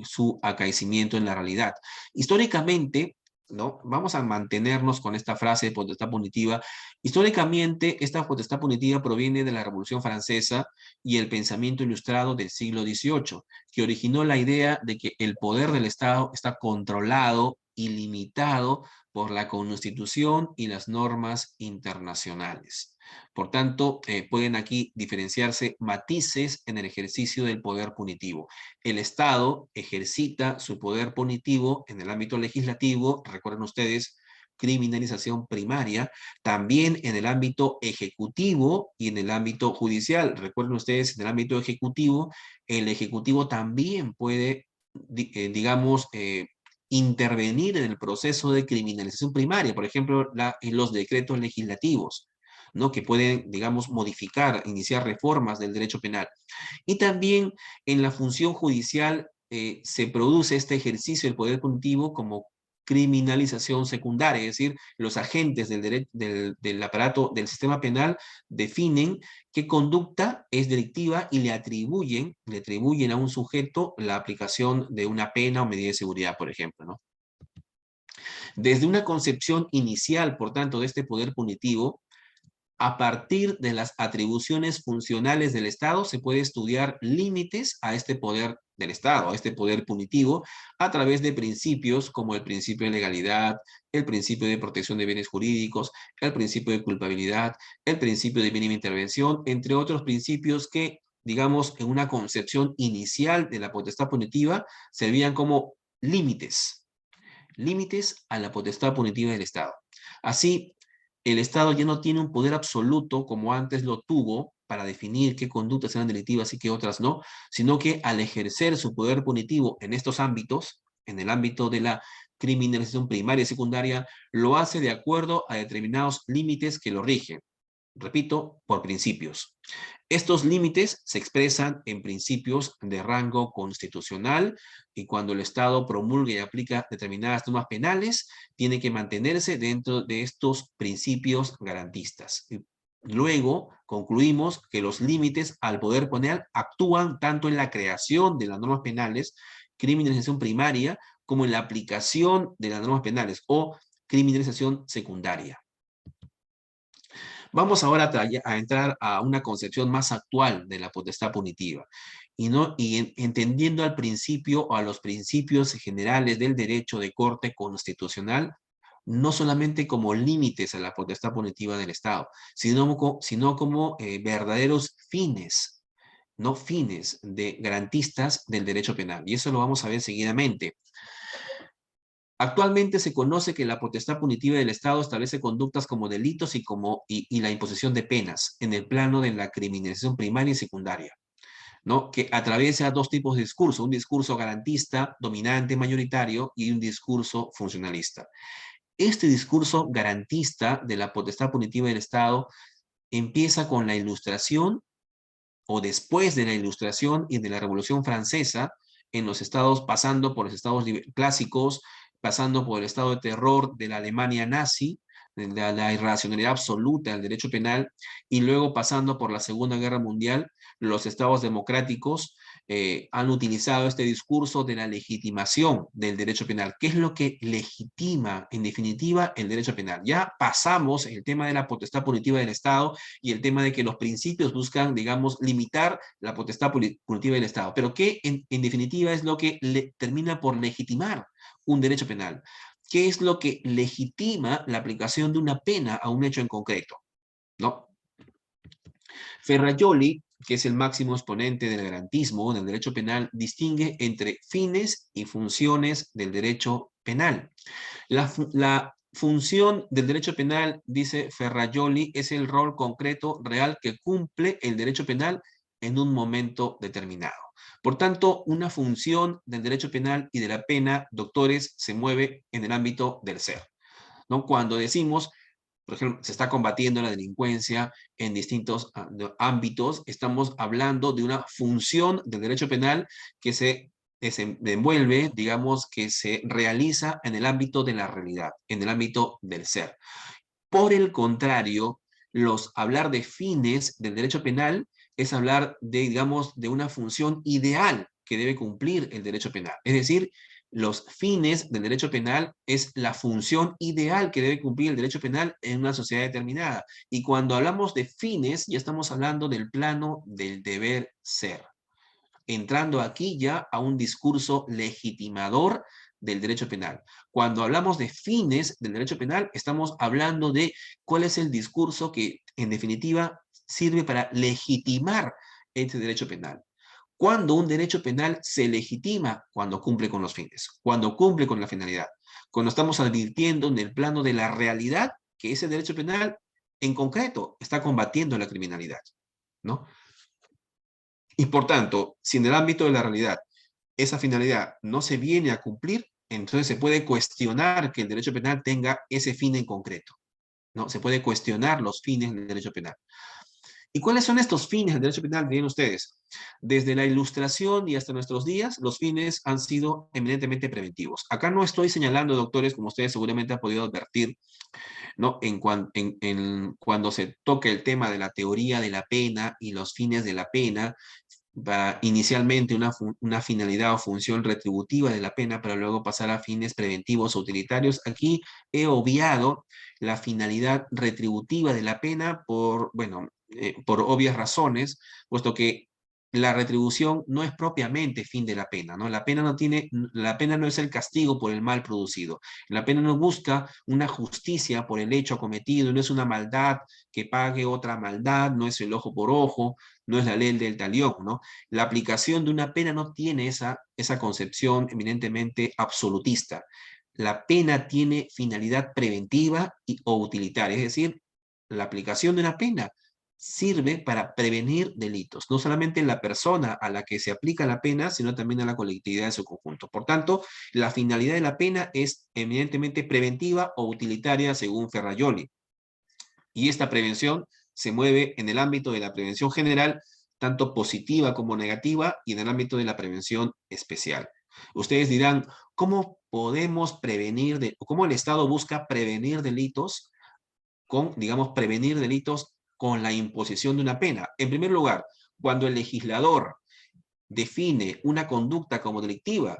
su acaecimiento en la realidad. Históricamente, ¿no? Vamos a mantenernos con esta frase de potestad punitiva. Históricamente, esta potestad punitiva proviene de la Revolución Francesa y el pensamiento ilustrado del siglo XVIII, que originó la idea de que el poder del Estado está controlado y limitado por la Constitución y las normas internacionales. Por tanto, pueden aquí diferenciarse matices en el ejercicio del poder punitivo. El Estado ejercita su poder punitivo en el ámbito legislativo, recuerden ustedes, criminalización primaria, también en el ámbito ejecutivo y en el ámbito judicial. Recuerden ustedes, en el ámbito ejecutivo, el ejecutivo también puede, digamos, intervenir en el proceso de criminalización primaria, por ejemplo, en los decretos legislativos, ¿no? Que pueden, digamos, modificar, iniciar reformas del derecho penal. Y también en la función judicial se produce este ejercicio del poder punitivo como criminalización secundaria, es decir, los agentes del aparato del sistema penal definen qué conducta es delictiva y le atribuyen a un sujeto la aplicación de una pena o medida de seguridad, por ejemplo, ¿no? Desde una concepción inicial, por tanto, de este poder punitivo, a partir de las atribuciones funcionales del Estado se puede estudiar límites a este poder del Estado, a este poder punitivo, a través de principios como el principio de legalidad, el principio de protección de bienes jurídicos, el principio de culpabilidad, el principio de mínima intervención, entre otros principios que, digamos, en una concepción inicial de la potestad punitiva, servían como límites a la potestad punitiva del Estado. Así, el Estado ya no tiene un poder absoluto como antes lo tuvo para definir qué conductas eran delictivas y qué otras no, sino que al ejercer su poder punitivo en estos ámbitos, en el ámbito de la criminalización primaria y secundaria, lo hace de acuerdo a determinados límites que lo rigen. Repito, por principios. Estos límites se expresan en principios de rango constitucional y cuando el Estado promulga y aplica determinadas normas penales, tiene que mantenerse dentro de estos principios garantistas. Luego, concluimos que los límites al poder penal actúan tanto en la creación de las normas penales, criminalización primaria, como en la aplicación de las normas penales o criminalización secundaria. Vamos ahora a entrar a una concepción más actual de la potestad punitiva y entendiendo al principio o a los principios generales del derecho de corte constitucional, no solamente como límites a la potestad punitiva del Estado, sino como verdaderos fines, no fines de garantistas del derecho penal. Y eso lo vamos a ver seguidamente. Actualmente se conoce que la potestad punitiva del Estado establece conductas como delitos y la imposición de penas en el plano de la criminalización primaria y secundaria, ¿no? Que atraviesa dos tipos de discurso, un discurso garantista, dominante, mayoritario, y un discurso funcionalista. Este discurso garantista de la potestad punitiva del Estado empieza con la Ilustración o después de la Ilustración y de la Revolución Francesa en los estados, pasando por los estados clásicos, pasando por el estado de terror de la Alemania nazi, la irracionalidad absoluta del derecho penal, y luego pasando por la Segunda Guerra Mundial, los estados democráticos han utilizado este discurso de la legitimación del derecho penal. ¿Qué es lo que legitima, en definitiva, el derecho penal? Ya pasamos el tema de la potestad punitiva del Estado y el tema de que los principios buscan, digamos, limitar la potestad punitiva del Estado. Pero ¿qué, en definitiva, es lo que termina por legitimar un derecho penal? ¿Qué es lo que legitima la aplicación de una pena a un hecho en concreto? ¿No? Ferrajoli, que es el máximo exponente del garantismo del derecho penal, distingue entre fines y funciones del derecho penal. La función del derecho penal, dice Ferrajoli, es el rol concreto, real, que cumple el derecho penal en un momento determinado. Por tanto, una función del derecho penal y de la pena, doctores, se mueve en el ámbito del ser, ¿no? Cuando decimos, por ejemplo, se está combatiendo la delincuencia en distintos ámbitos, estamos hablando de una función del derecho penal que se desenvuelve, digamos, que se realiza en el ámbito de la realidad, en el ámbito del ser. Por el contrario, hablar de fines del derecho penal es hablar de, digamos, de una función ideal que debe cumplir el derecho penal. Es decir, los fines del derecho penal es la función ideal que debe cumplir el derecho penal en una sociedad determinada. Y cuando hablamos de fines, ya estamos hablando del plano del deber ser, entrando aquí ya a un discurso legitimador del derecho penal. Cuando hablamos de fines del derecho penal, estamos hablando de cuál es el discurso que, en definitiva, sirve para legitimar este derecho penal. Cuando un derecho penal se legitima, cuando cumple con los fines, cuando cumple con la finalidad, cuando estamos advirtiendo en el plano de la realidad que ese derecho penal en concreto está combatiendo la criminalidad, ¿no? Y por tanto, si en el ámbito de la realidad esa finalidad no se viene a cumplir, entonces se puede cuestionar que el derecho penal tenga ese fin en concreto, ¿no? Se puede cuestionar los fines del derecho penal. ¿Y cuáles son estos fines del derecho penal? Miren ustedes, desde la Ilustración y hasta nuestros días, los fines han sido eminentemente preventivos. Acá no estoy señalando, doctores, como ustedes seguramente han podido advertir, ¿no? Cuando se toca el tema de la teoría de la pena y los fines de la pena, inicialmente una finalidad o función retributiva de la pena, para luego pasar a fines preventivos o utilitarios. Aquí he obviado la finalidad retributiva de la pena por, bueno, por obvias razones, puesto que la retribución no es propiamente fin de la pena, ¿no? La pena no es el castigo por el mal producido. La pena no busca una justicia por el hecho cometido, no es una maldad que pague otra maldad, no es el ojo por ojo, no es la ley del talión, ¿no? La aplicación de una pena no tiene esa concepción eminentemente absolutista. La pena tiene finalidad preventiva o utilitaria, es decir, la aplicación de una pena sirve para prevenir delitos, no solamente en la persona a la que se aplica la pena, sino también a la colectividad en su conjunto. Por tanto, la finalidad de la pena es eminentemente preventiva o utilitaria según Ferrajoli. Y esta prevención se mueve en el ámbito de la prevención general, tanto positiva como negativa, y en el ámbito de la prevención especial. Ustedes dirán, ¿cómo podemos prevenir, o cómo el Estado busca prevenir delitos digamos, prevenir delitos con la imposición de una pena? En primer lugar, cuando el legislador define una conducta como delictiva,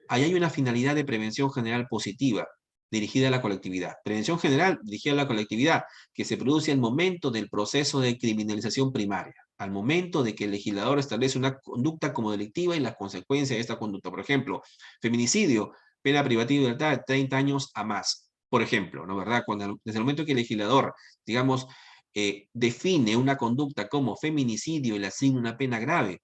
ahí hay una finalidad de prevención general positiva dirigida a la colectividad. Prevención general dirigida a la colectividad que se produce al momento del proceso de criminalización primaria, al momento de que el legislador establece una conducta como delictiva y las consecuencias de esta conducta. Por ejemplo, feminicidio, pena privativa de libertad de 30 años a más. Por ejemplo, ¿no? ¿Verdad? Desde el momento que el legislador, digamos, define una conducta como feminicidio y le asigna una pena grave,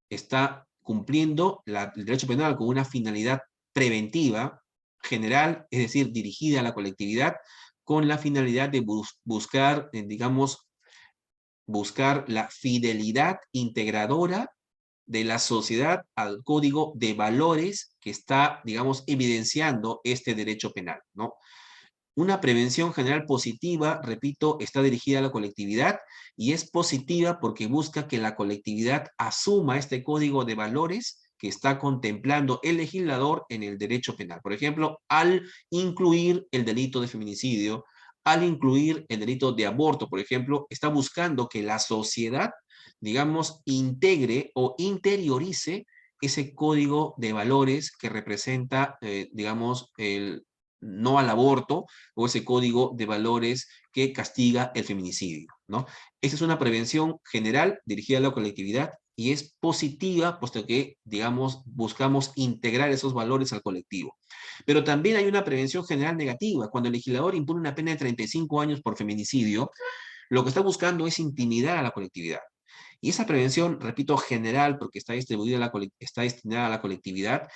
está cumpliendo el derecho penal con una finalidad preventiva general, es decir, dirigida a la colectividad, con la finalidad de buscar, digamos, buscar la fidelidad integradora de la sociedad al código de valores que está, digamos, evidenciando este derecho penal, ¿no? Una prevención general positiva, repito, está dirigida a la colectividad y es positiva porque busca que la colectividad asuma este código de valores que está contemplando el legislador en el derecho penal. Por ejemplo, al incluir el delito de feminicidio, al incluir el delito de aborto, por ejemplo, está buscando que la sociedad, digamos, integre o interiorice ese código de valores que representa, digamos, el no al aborto, o ese código de valores que castiga el feminicidio, ¿no? Esa es una prevención general dirigida a la colectividad y es positiva, puesto que, digamos, buscamos integrar esos valores al colectivo. Pero también hay una prevención general negativa. Cuando el legislador impone una pena de 35 años por feminicidio, lo que está buscando es intimidar a la colectividad. Y esa prevención, repito, general, porque está distribuida está destinada a la colectividad,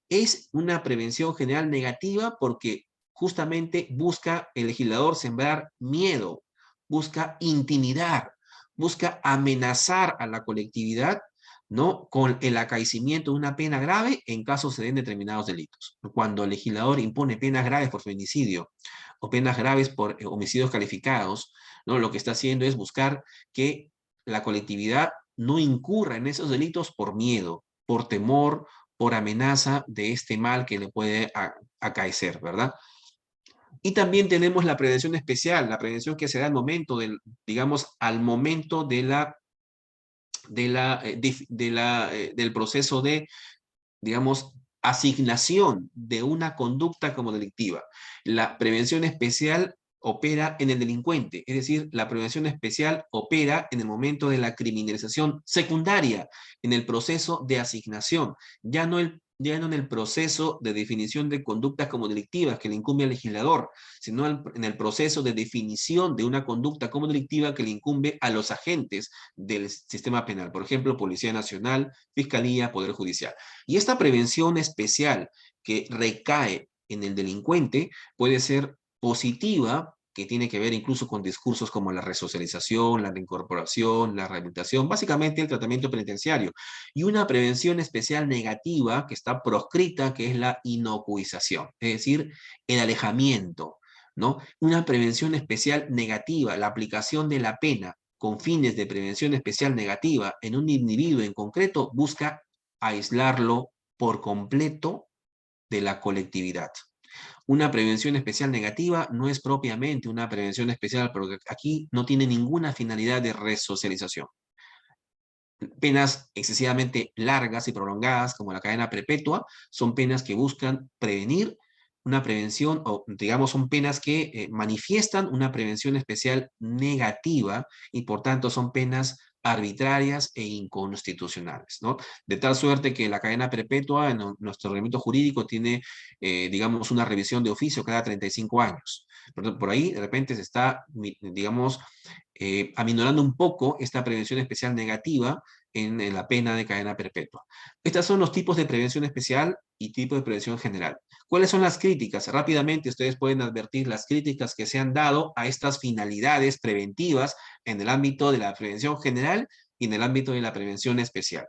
es una prevención general negativa porque justamente busca el legislador sembrar miedo, busca intimidar, busca amenazar a la colectividad, ¿no? Con el acaecimiento de una pena grave en caso se den determinados delitos. Cuando el legislador impone penas graves por feminicidio o penas graves por homicidios calificados, ¿no? Lo que está haciendo es buscar que la colectividad no incurra en esos delitos por miedo, por temor, por amenaza de este mal que le puede acaecer, ¿verdad? Y también tenemos la prevención especial, la prevención que se da al momento del, digamos, al momento del proceso de, digamos, asignación de una conducta como delictiva. La prevención especial opera en el delincuente, es decir, la prevención especial opera en el momento de la criminalización secundaria, en el proceso de asignación, ya no en el proceso de definición de conductas como delictivas que le incumbe al legislador, sino en el proceso de definición de una conducta como delictiva que le incumbe a los agentes del sistema penal, por ejemplo, Policía Nacional, Fiscalía, Poder Judicial. Y esta prevención especial que recae en el delincuente puede ser positiva, que tiene que ver incluso con discursos como la resocialización, la reincorporación, la rehabilitación, básicamente el tratamiento penitenciario. Y una prevención especial negativa que está proscrita, que es la inocuización, es decir, el alejamiento, ¿no? Una prevención especial negativa, la aplicación de la pena con fines de prevención especial negativa en un individuo en concreto busca aislarlo por completo de la colectividad. Una prevención especial negativa no es propiamente una prevención especial, porque aquí no tiene ninguna finalidad de resocialización. Penas excesivamente largas y prolongadas, como la cadena perpetua, son penas que buscan prevenir una prevención, o digamos, son penas que manifiestan una prevención especial negativa y por tanto son penas arbitrarias e inconstitucionales, ¿no? De tal suerte que la cadena perpetua en nuestro reglamento jurídico tiene, digamos, una revisión de oficio cada 35 años. Por ahí, de repente, se está, digamos, aminorando un poco esta prevención especial negativa en la pena de cadena perpetua. Estos son los tipos de prevención especial y tipos de prevención general. ¿Cuáles son las críticas? Rápidamente ustedes pueden advertir las críticas que se han dado a estas finalidades preventivas en el ámbito de la prevención general y en el ámbito de la prevención especial.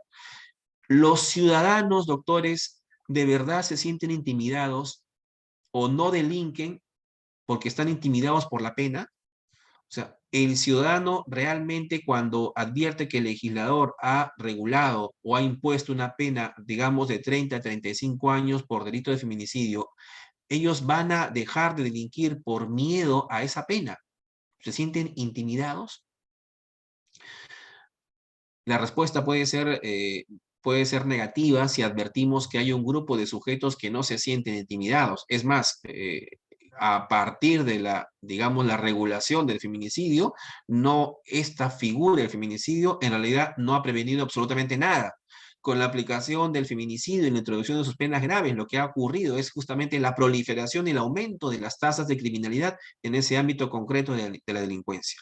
Los ciudadanos, doctores, de verdad se sienten intimidados o no delinquen porque están intimidados por la pena. O sea, el ciudadano realmente cuando advierte que el legislador ha regulado o ha impuesto una pena, digamos, de 30 a 35 años por delito de feminicidio, ellos van a dejar de delinquir por miedo a esa pena. ¿Se sienten intimidados? La respuesta puede ser negativa si advertimos que hay un grupo de sujetos que no se sienten intimidados. Es más, a partir de la, digamos, la regulación del feminicidio, no, esta figura del feminicidio en realidad no ha prevenido absolutamente nada. Con la aplicación del feminicidio y la introducción de sus penas graves, lo que ha ocurrido es justamente la proliferación y el aumento de las tasas de criminalidad en ese ámbito concreto de la delincuencia.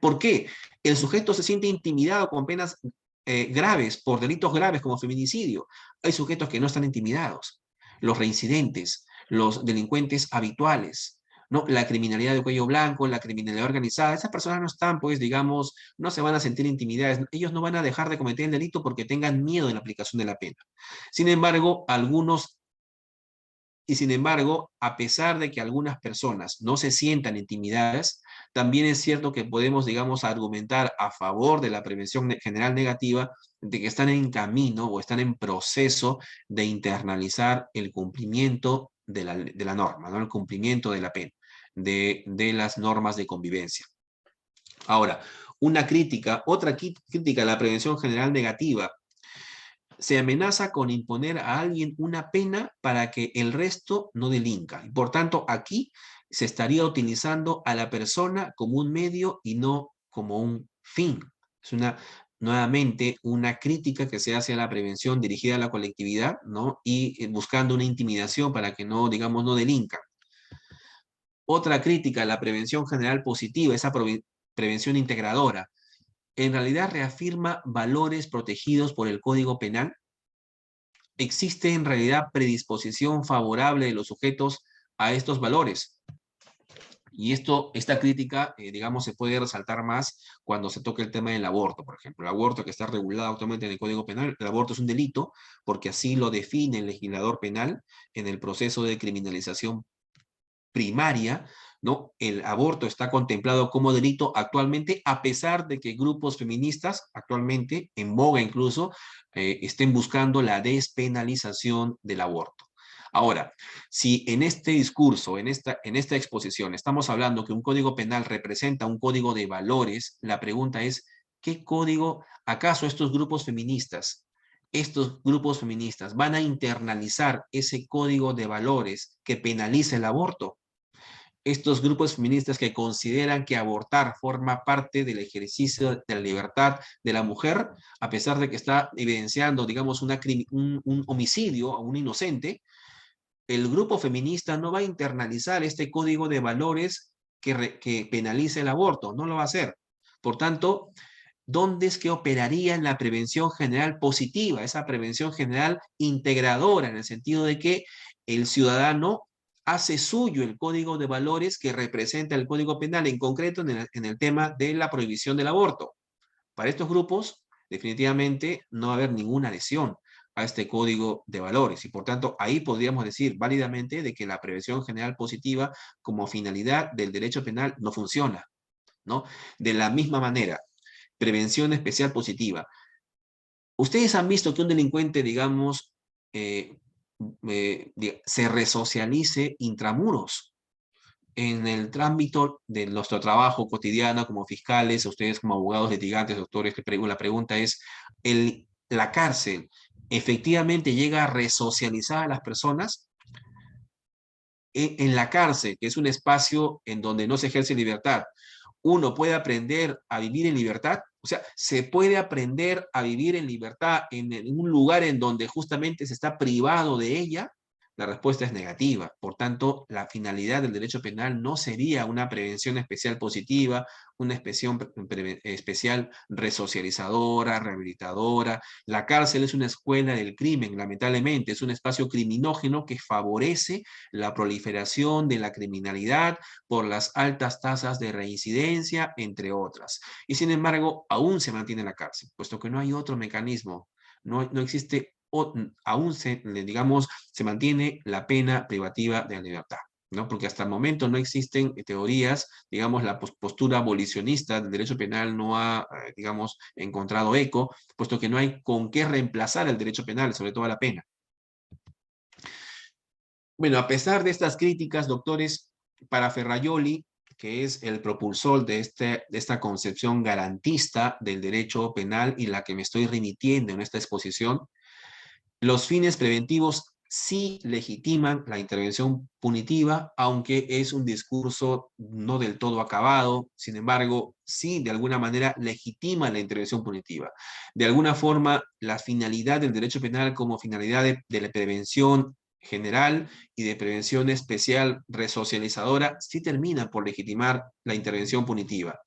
¿Por qué? El sujeto se siente intimidado con penas graves, por delitos graves como feminicidio. Hay sujetos que no están intimidados. Los reincidentes, los delincuentes habituales, ¿no? La criminalidad de cuello blanco, la criminalidad organizada, esas personas no están, pues, digamos, no se van a sentir intimidadas. Ellos no van a dejar de cometer el delito porque tengan miedo en la aplicación de la pena. Sin embargo, sin embargo, a pesar de que algunas personas no se sientan intimidadas, también es cierto que podemos, digamos, argumentar a favor de la prevención general negativa de que están en camino o están en proceso de internalizar el cumplimiento de la norma, ¿no? El cumplimiento de la pena. de las normas de convivencia. Ahora, otra crítica a la prevención general negativa. Se amenaza con imponer a alguien una pena para que el resto no delinca. Y por tanto, aquí se estaría utilizando a la persona como un medio y no como un fin. Es nuevamente una crítica que se hace a la prevención dirigida a la colectividad, ¿no? Y buscando una intimidación para que no, digamos, no delinca. Otra crítica a la prevención general positiva, esa prevención integradora, en realidad reafirma valores protegidos por el Código Penal. Existe en realidad predisposición favorable de los sujetos a estos valores. Y esta crítica, digamos, se puede resaltar más cuando se toca el tema del aborto, por ejemplo. El aborto que está regulado actualmente en el Código Penal, el aborto es un delito porque así lo define el legislador penal en el proceso de criminalización primaria, ¿no? El aborto está contemplado como delito actualmente, a pesar de que grupos feministas, actualmente, en boga incluso, estén buscando la despenalización del aborto. Ahora, si en este discurso, en esta exposición, estamos hablando que un código penal representa un código de valores, la pregunta es, ¿qué código, acaso estos grupos feministas van a internalizar ese código de valores que penaliza el aborto? Estos grupos feministas que consideran que abortar forma parte del ejercicio de la libertad de la mujer, a pesar de que está evidenciando, digamos, un homicidio a un inocente, el grupo feminista no va a internalizar este código de valores que penaliza el aborto, no lo va a hacer. Por tanto, ¿dónde es que operaría en la prevención general positiva, esa prevención general integradora, en el sentido de que el ciudadano hace suyo el código de valores que representa el Código Penal, en concreto en el tema de la prohibición del aborto? Para estos grupos, definitivamente no va a haber ninguna adhesión a este código de valores y por tanto ahí podríamos decir válidamente de que la prevención general positiva como finalidad del derecho penal no funciona, ¿no? De la misma manera, prevención especial positiva. Ustedes han visto que un delincuente, digamos, se resocialice intramuros en el ámbito de nuestro trabajo cotidiano como fiscales, ustedes como abogados, litigantes, doctores, la pregunta es, ¿la cárcel efectivamente llega a resocializar a las personas? En la cárcel, que es un espacio en donde no se ejerce libertad, uno puede aprender a vivir en libertad. O sea, se puede aprender a vivir en libertad en un lugar en donde justamente se está privado de ella. La respuesta es negativa. Por tanto, la finalidad del derecho penal no sería una prevención especial positiva, una especial resocializadora, rehabilitadora. La cárcel es una escuela del crimen, lamentablemente. Es un espacio criminógeno que favorece la proliferación de la criminalidad por las altas tasas de reincidencia, entre otras. Y sin embargo, aún se mantiene la cárcel, puesto que no hay otro mecanismo, no existe, aún digamos, se mantiene la pena privativa de la libertad, ¿no? Porque hasta el momento no existen teorías, digamos, la postura abolicionista del derecho penal no ha, digamos, encontrado eco, puesto que no hay con qué reemplazar el derecho penal, sobre todo la pena. Bueno, a pesar de estas críticas, doctores, para Ferrajoli, que es el propulsor de esta concepción garantista del derecho penal y la que me estoy remitiendo en esta exposición, los fines preventivos sí legitiman la intervención punitiva, aunque es un discurso no del todo acabado, sin embargo, sí de alguna manera legitima la intervención punitiva. De alguna forma, la finalidad del derecho penal como finalidad de la prevención general y de prevención especial resocializadora sí termina por legitimar la intervención punitiva.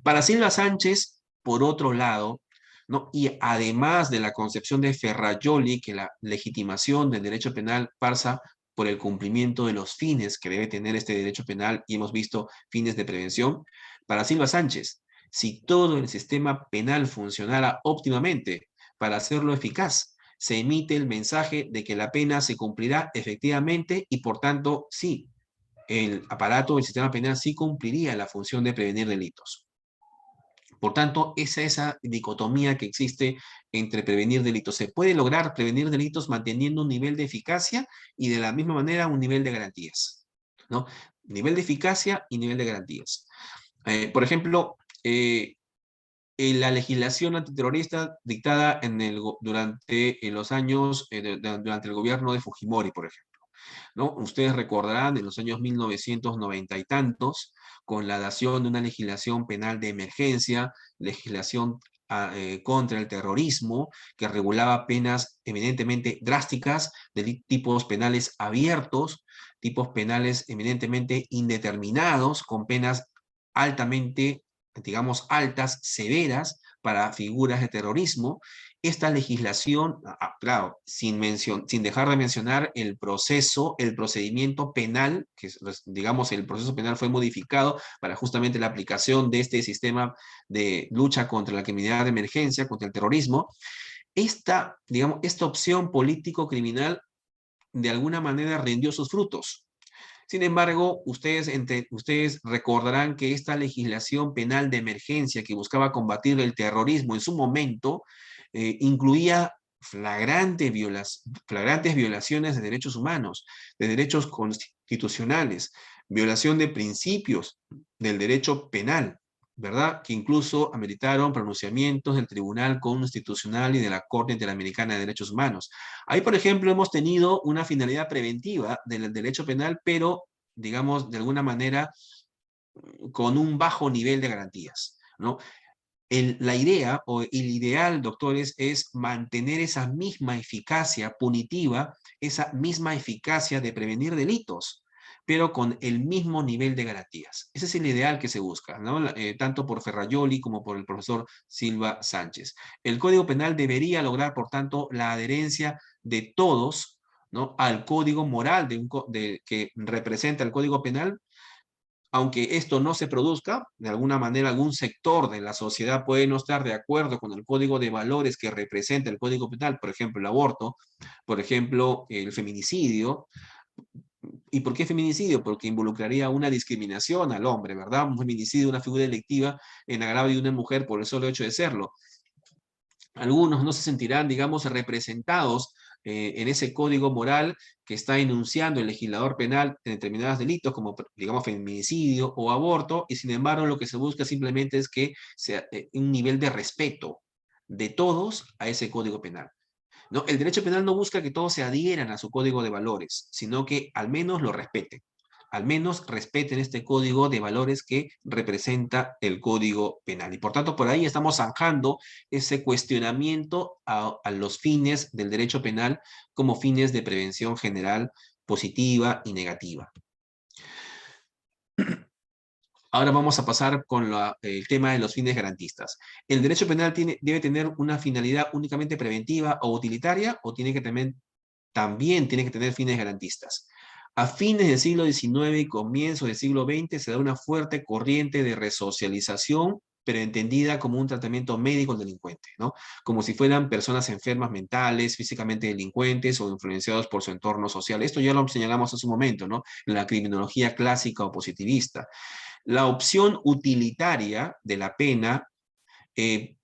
Para Silva Sánchez, por otro lado, ¿no? Y además de la concepción de Ferrajoli, que la legitimación del derecho penal pasa por el cumplimiento de los fines que debe tener este derecho penal, y hemos visto fines de prevención, para Silva Sánchez, si todo el sistema penal funcionara óptimamente para hacerlo eficaz, se emite el mensaje de que la pena se cumplirá efectivamente y por tanto sí, el aparato del sistema penal sí cumpliría la función de prevenir delitos. Por tanto, esa dicotomía que existe entre prevenir delitos. Se puede lograr prevenir delitos manteniendo un nivel de eficacia y de la misma manera un nivel de garantías, ¿no? nivel de eficacia y nivel de garantías. Por ejemplo, la legislación antiterrorista dictada durante los años, durante el gobierno de Fujimori, por ejemplo, ¿no? Ustedes recordarán en los años 1990 y tantos, con la dación de una legislación penal de emergencia, legislación contra el terrorismo, que regulaba penas eminentemente drásticas, de tipos penales abiertos, tipos penales eminentemente indeterminados, con penas altamente, digamos, altas, severas para figuras de terrorismo. Esta legislación, claro, sin dejar de mencionar el procedimiento penal, que digamos el proceso penal fue modificado para justamente la aplicación de este sistema de lucha contra la criminalidad de emergencia, contra el terrorismo. Digamos, esta opción político-criminal de alguna manera rindió sus frutos. Sin embargo, ustedes recordarán que esta legislación penal de emergencia que buscaba combatir el terrorismo en su momento incluía flagrantes violaciones de derechos humanos, de derechos constitucionales, violación de principios del derecho penal, ¿verdad? Que incluso ameritaron pronunciamientos del Tribunal Constitucional y de la Corte Interamericana de Derechos Humanos. Ahí, por ejemplo, hemos tenido una finalidad preventiva del derecho penal, pero, digamos, de alguna manera, con un bajo nivel de garantías, ¿no? La idea o el ideal, doctores, es mantener esa misma eficacia punitiva, esa misma eficacia de prevenir delitos, pero con el mismo nivel de garantías. Ese es el ideal que se busca, ¿no? Tanto por Ferrajoli como por el profesor Silva Sánchez. El Código Penal debería lograr, por tanto, la adherencia de todos, ¿no?, al código moral que representa el Código Penal. Aunque esto no se produzca, de alguna manera algún sector de la sociedad puede no estar de acuerdo con el código de valores que representa el Código Penal, por ejemplo, el aborto, por ejemplo, el feminicidio. ¿Y por qué feminicidio? Porque involucraría una discriminación al hombre, ¿verdad? Un feminicidio, una figura delictiva en agravio de una mujer por el solo hecho de serlo. Algunos no se sentirán, digamos, representados en ese código moral que está enunciando el legislador penal en determinados delitos, como, digamos, feminicidio o aborto, y sin embargo lo que se busca simplemente es que sea un nivel de respeto de todos a ese código penal, ¿no? El derecho penal no busca que todos se adhieran a su código de valores, sino que al menos lo respeten. Al menos respeten este código de valores que representa el Código Penal. Y por tanto, por ahí estamos zanjando ese cuestionamiento a los fines del derecho penal como fines de prevención general positiva y negativa. Ahora vamos a pasar con el tema de los fines garantistas. ¿El derecho penal debe tener una finalidad únicamente preventiva o utilitaria o también tiene que tener fines garantistas? A fines del siglo XIX y comienzos del siglo XX se da una fuerte corriente de resocialización, pero entendida como un tratamiento médico al delincuente, ¿no? Como si fueran personas enfermas mentales, físicamente delincuentes o influenciados por su entorno social. Esto ya lo señalamos hace un momento, ¿no? En la criminología clásica o positivista. La opción utilitaria de la pena eh,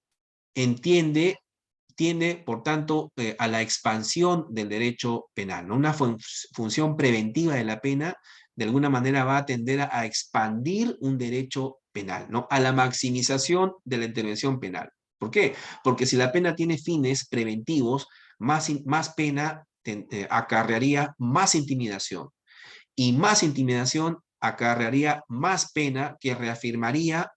tiende, por tanto, a la expansión del derecho penal, ¿no? Una función preventiva de la pena, de alguna manera, va a tender a expandir un derecho penal, ¿no? A la maximización de la intervención penal. ¿Por qué? Porque si la pena tiene fines preventivos, más pena acarrearía más intimidación. Y más intimidación acarrearía más pena que reafirmaría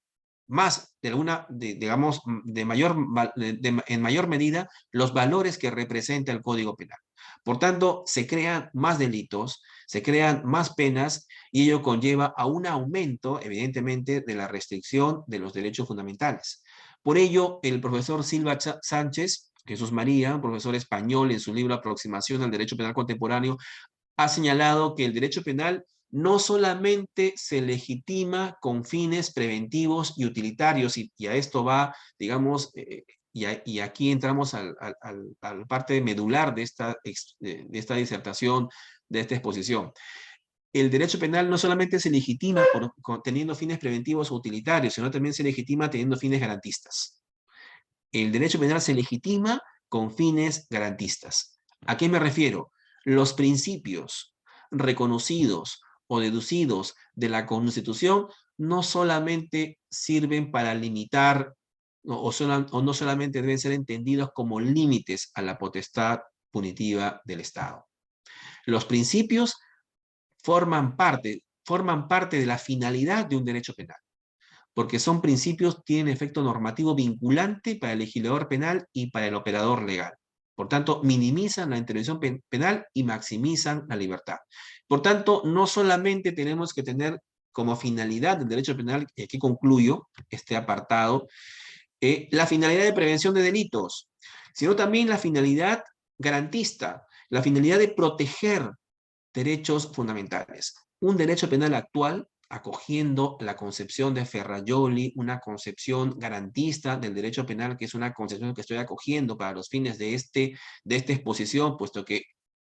más, digamos, en mayor medida, los valores que representa el Código Penal. Por tanto, se crean más delitos, se crean más penas y ello conlleva a un aumento, evidentemente, de la restricción de los derechos fundamentales. Por ello, el profesor Silva Sánchez, Jesús María, un profesor español, en su libro Aproximación al Derecho Penal Contemporáneo, ha señalado que el derecho penal no solamente se legitima con fines preventivos y utilitarios, y a esto va, digamos, y aquí entramos a la parte medular de esta disertación, de esta exposición. El derecho penal no solamente se legitima teniendo fines preventivos o utilitarios, sino también se legitima teniendo fines garantistas. El derecho penal se legitima con fines garantistas. ¿A qué me refiero? Los principios reconocidos o deducidos de la Constitución no solamente sirven para limitar o no solamente deben ser entendidos como límites a la potestad punitiva del Estado. Los principios forman parte de la finalidad de un derecho penal, porque son principios, tienen efecto normativo vinculante para el legislador penal y para el operador legal. Por tanto, minimizan la intervención penal y maximizan la libertad. Por tanto, no solamente tenemos que tener como finalidad del derecho penal, y aquí concluyo este apartado, la finalidad de prevención de delitos, sino también la finalidad garantista, la finalidad de proteger derechos fundamentales. Un derecho penal actual, acogiendo la concepción de Ferrajoli, una concepción garantista del derecho penal, que es una concepción que estoy acogiendo para los fines de esta exposición, puesto que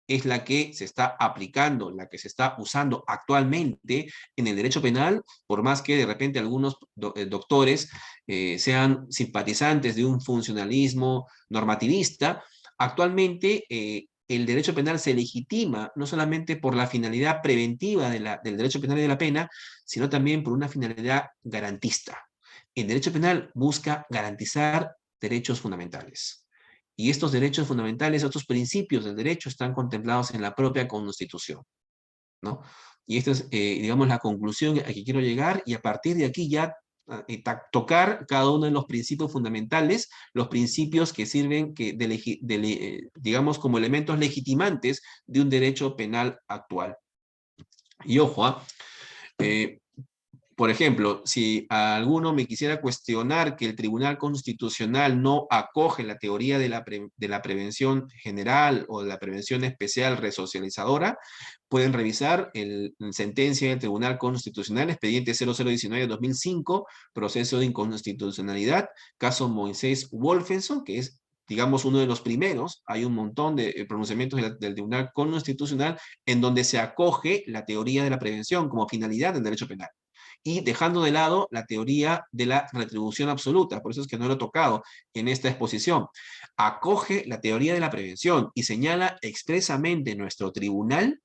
es la que se está aplicando, la que se está usando actualmente en el derecho penal, por más que de repente algunos doctores sean simpatizantes de un funcionalismo normativista. Actualmente el derecho penal se legitima no solamente por la finalidad preventiva del derecho penal y de la pena, sino también por una finalidad garantista. El derecho penal busca garantizar derechos fundamentales. Y estos derechos fundamentales, estos principios del derecho están contemplados en la propia Constitución, ¿no? Y esta es, digamos, la conclusión a que quiero llegar, y a partir de aquí ya tocar cada uno de los principios fundamentales, los principios que sirven digamos, como elementos legitimantes de un derecho penal actual. Y ojo, por ejemplo, si a alguno me quisiera cuestionar que el Tribunal Constitucional no acoge la teoría de la prevención general o de la prevención especial resocializadora, pueden revisar la sentencia del Tribunal Constitucional, expediente 0019-2005, proceso de inconstitucionalidad, caso Moisés Wolfenson, que es, digamos, uno de los primeros. Hay un montón de pronunciamientos del Tribunal Constitucional en donde se acoge la teoría de la prevención como finalidad del derecho penal, y dejando de lado la teoría de la retribución absoluta. Por eso es que no lo he tocado en esta exposición. Acoge la teoría de la prevención y señala expresamente nuestro tribunal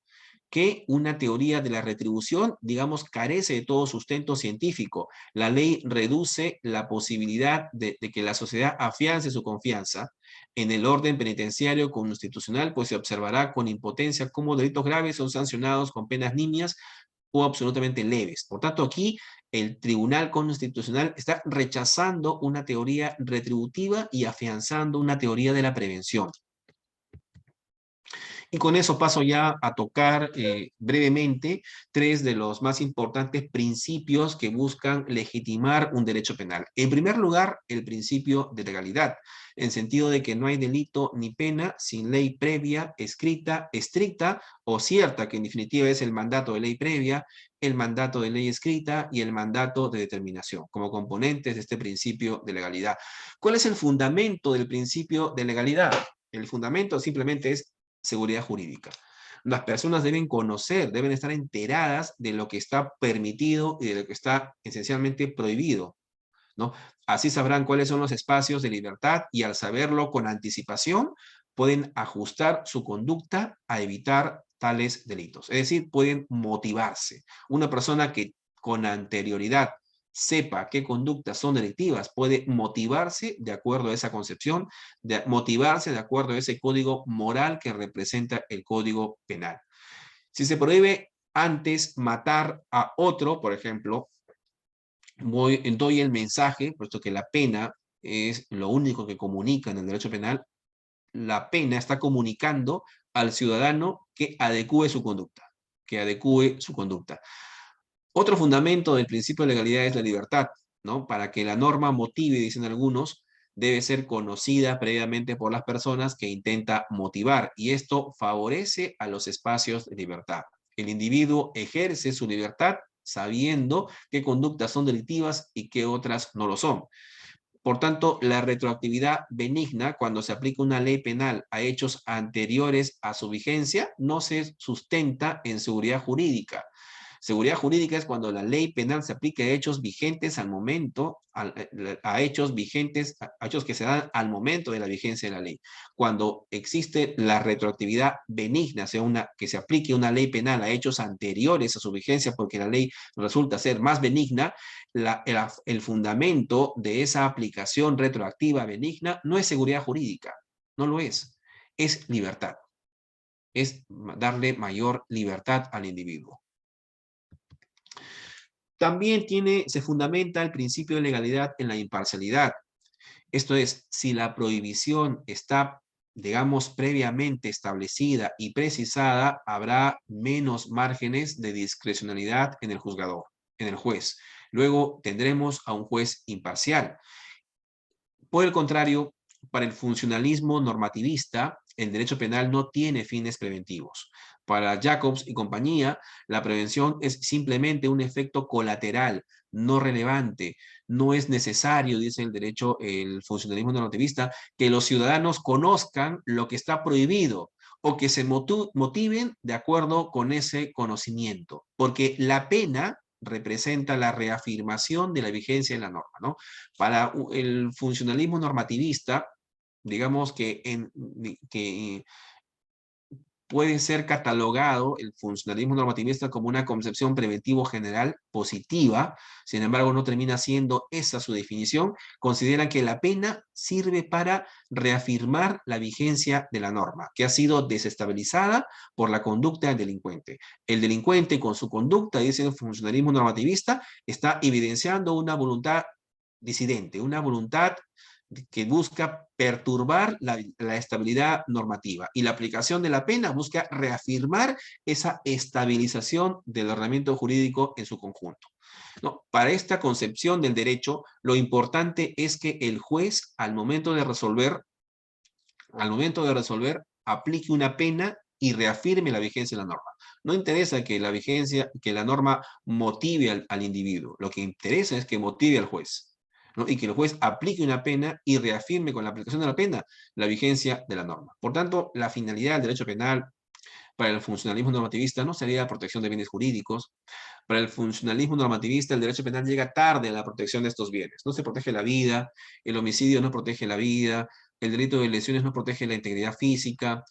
que una teoría de la retribución, digamos, carece de todo sustento científico. La ley reduce la posibilidad de que la sociedad afiance su confianza en el orden penitenciario constitucional, pues se observará con impotencia cómo delitos graves son sancionados con penas nimias o absolutamente leves. Por tanto, aquí el Tribunal Constitucional está rechazando una teoría retributiva y afianzando una teoría de la prevención. Y con eso paso ya a tocar brevemente tres de los más importantes principios que buscan legitimar un derecho penal. En primer lugar, el principio de legalidad, en sentido de que no hay delito ni pena sin ley previa, escrita, estricta o cierta, que en definitiva es el mandato de ley previa, el mandato de ley escrita y el mandato de determinación, como componentes de este principio de legalidad. ¿Cuál es el fundamento del principio de legalidad? El fundamento simplemente es seguridad jurídica. Las personas deben conocer, deben estar enteradas de lo que está permitido y de lo que está esencialmente prohibido, ¿no? Así sabrán cuáles son los espacios de libertad, y al saberlo con anticipación pueden ajustar su conducta a evitar tales delitos. Es decir, pueden motivarse. Una persona que con anterioridad sepa qué conductas son delictivas puede motivarse de acuerdo a esa concepción, motivarse de acuerdo a ese código moral que representa el código penal. Si se prohíbe antes matar a otro, por ejemplo, doy el mensaje, puesto que la pena es lo único que comunica en el derecho penal. La pena está comunicando al ciudadano que adecúe su conducta, que adecúe su conducta. Otro fundamento del principio de legalidad es la libertad, ¿no? Para que la norma motive, dicen algunos, debe ser conocida previamente por las personas que intenta motivar, y esto favorece a los espacios de libertad. El individuo ejerce su libertad sabiendo qué conductas son delictivas y qué otras no lo son. Por tanto, la retroactividad benigna, cuando se aplica una ley penal a hechos anteriores a su vigencia, no se sustenta en seguridad jurídica. Seguridad jurídica es cuando la ley penal se aplica a hechos vigentes al momento, a hechos vigentes, a hechos que se dan al momento de la vigencia de la ley. Cuando existe la retroactividad benigna, o sea, que se aplique una ley penal a hechos anteriores a su vigencia porque la ley resulta ser más benigna, el fundamento de esa aplicación retroactiva benigna no es seguridad jurídica, no lo es libertad, es darle mayor libertad al individuo. También se fundamenta el principio de legalidad en la imparcialidad. Esto es, si la prohibición está, digamos, previamente establecida y precisada, habrá menos márgenes de discrecionalidad en el juzgador, en el juez. Luego tendremos a un juez imparcial. Por el contrario, para el funcionalismo normativista, el derecho penal no tiene fines preventivos. Para Jacobs y compañía, la prevención es simplemente un efecto colateral, no relevante. No es necesario, dice el funcionalismo normativista, que los ciudadanos conozcan lo que está prohibido o que se motiven de acuerdo con ese conocimiento, porque la pena representa la reafirmación de la vigencia de la norma, ¿no? Para el funcionalismo normativista, digamos que puede ser catalogado el funcionalismo normativista como una concepción preventivo general positiva, sin embargo no termina siendo esa su definición. Consideran que la pena sirve para reafirmar la vigencia de la norma, que ha sido desestabilizada por la conducta del delincuente. El delincuente con su conducta, dice el funcionalismo normativista, está evidenciando una voluntad disidente, una voluntad que busca perturbar la estabilidad normativa, y la aplicación de la pena busca reafirmar esa estabilización del ordenamiento jurídico en su conjunto. No, para esta concepción del derecho, lo importante es que el juez, al momento de resolver, aplique una pena y reafirme la vigencia de la norma. No interesa que la norma motive al individuo. Lo que interesa es que motive al juez, ¿no? Y que el juez aplique una pena y reafirme con la aplicación de la pena la vigencia de la norma. Por tanto, la finalidad del derecho penal para el funcionalismo normativista no sería la protección de bienes jurídicos. Para el funcionalismo normativista, el derecho penal llega tarde a la protección de estos bienes. No se protege la vida, el homicidio no protege la vida, el delito de lesiones no protege la integridad física,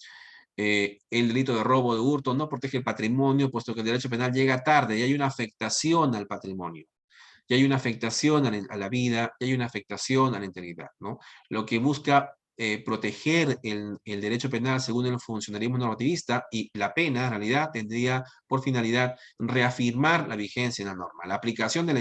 el delito de robo, de hurto, no protege el patrimonio, puesto que el derecho penal llega tarde y hay una afectación al patrimonio, y hay una afectación a la vida, y hay una afectación a la integridad, ¿no? Lo que busca proteger el derecho penal según el funcionalismo normativista, y la pena en realidad tendría por finalidad reafirmar la vigencia de la norma. La aplicación de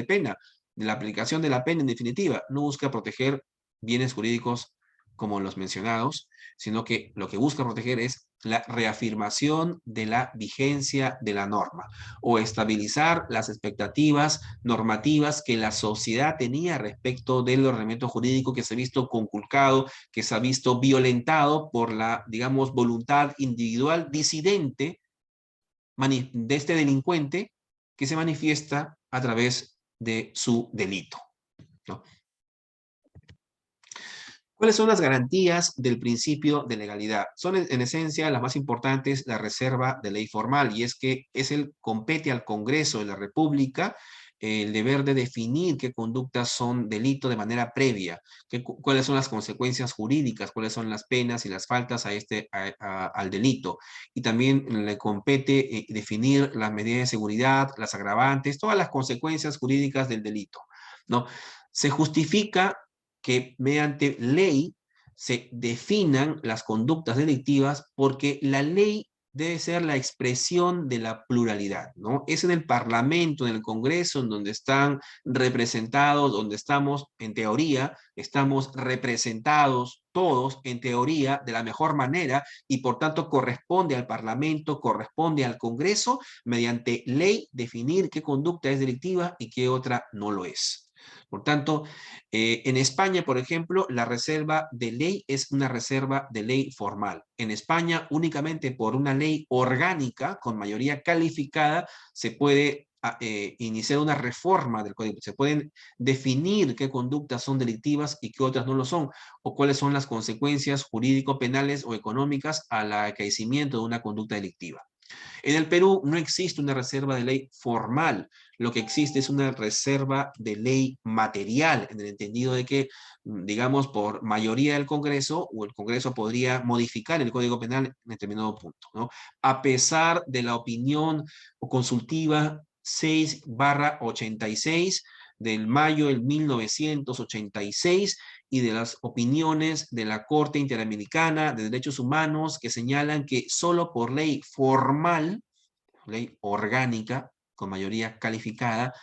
la pena en definitiva no busca proteger bienes jurídicos como los mencionados, sino que lo que busca proteger es la reafirmación de la vigencia de la norma o estabilizar las expectativas normativas que la sociedad tenía respecto del ordenamiento jurídico que se ha visto conculcado, que se ha visto violentado por la, digamos, voluntad individual disidente de este delincuente que se manifiesta a través de su delito, ¿no? ¿Cuáles son las garantías del principio de legalidad? Son en esencia las más importantes la reserva de ley formal, y es que compete al Congreso de la República el deber de definir qué conductas son delito de manera previa, cuáles son las consecuencias jurídicas, cuáles son las penas y las faltas al delito. Y también le compete definir las medidas de seguridad, las agravantes, todas las consecuencias jurídicas del delito, ¿no? Se justifica que mediante ley se definan las conductas delictivas porque la ley debe ser la expresión de la pluralidad, ¿no? Es en el Parlamento, en el Congreso, en donde están representados, donde estamos, en teoría, estamos representados todos, en teoría, de la mejor manera, y por tanto corresponde al Parlamento, corresponde al Congreso, mediante ley, definir qué conducta es delictiva y qué otra no lo es. Por tanto, en España, por ejemplo, la reserva de ley es una reserva de ley formal. En España, únicamente por una ley orgánica con mayoría calificada se puede iniciar una reforma del Código. Se pueden definir qué conductas son delictivas y qué otras no lo son, o cuáles son las consecuencias jurídico-penales o económicas al acaecimiento de una conducta delictiva. En el Perú no existe una reserva de ley formal, lo que existe es una reserva de ley material, en el entendido de que, digamos, por mayoría del Congreso, o el Congreso podría modificar el Código Penal en determinado punto, ¿no? A pesar de la opinión consultiva 6/86 del mayo del 1986 y de las opiniones de la Corte Interamericana de Derechos Humanos que señalan que solo por ley formal, ley orgánica, con mayoría calificada,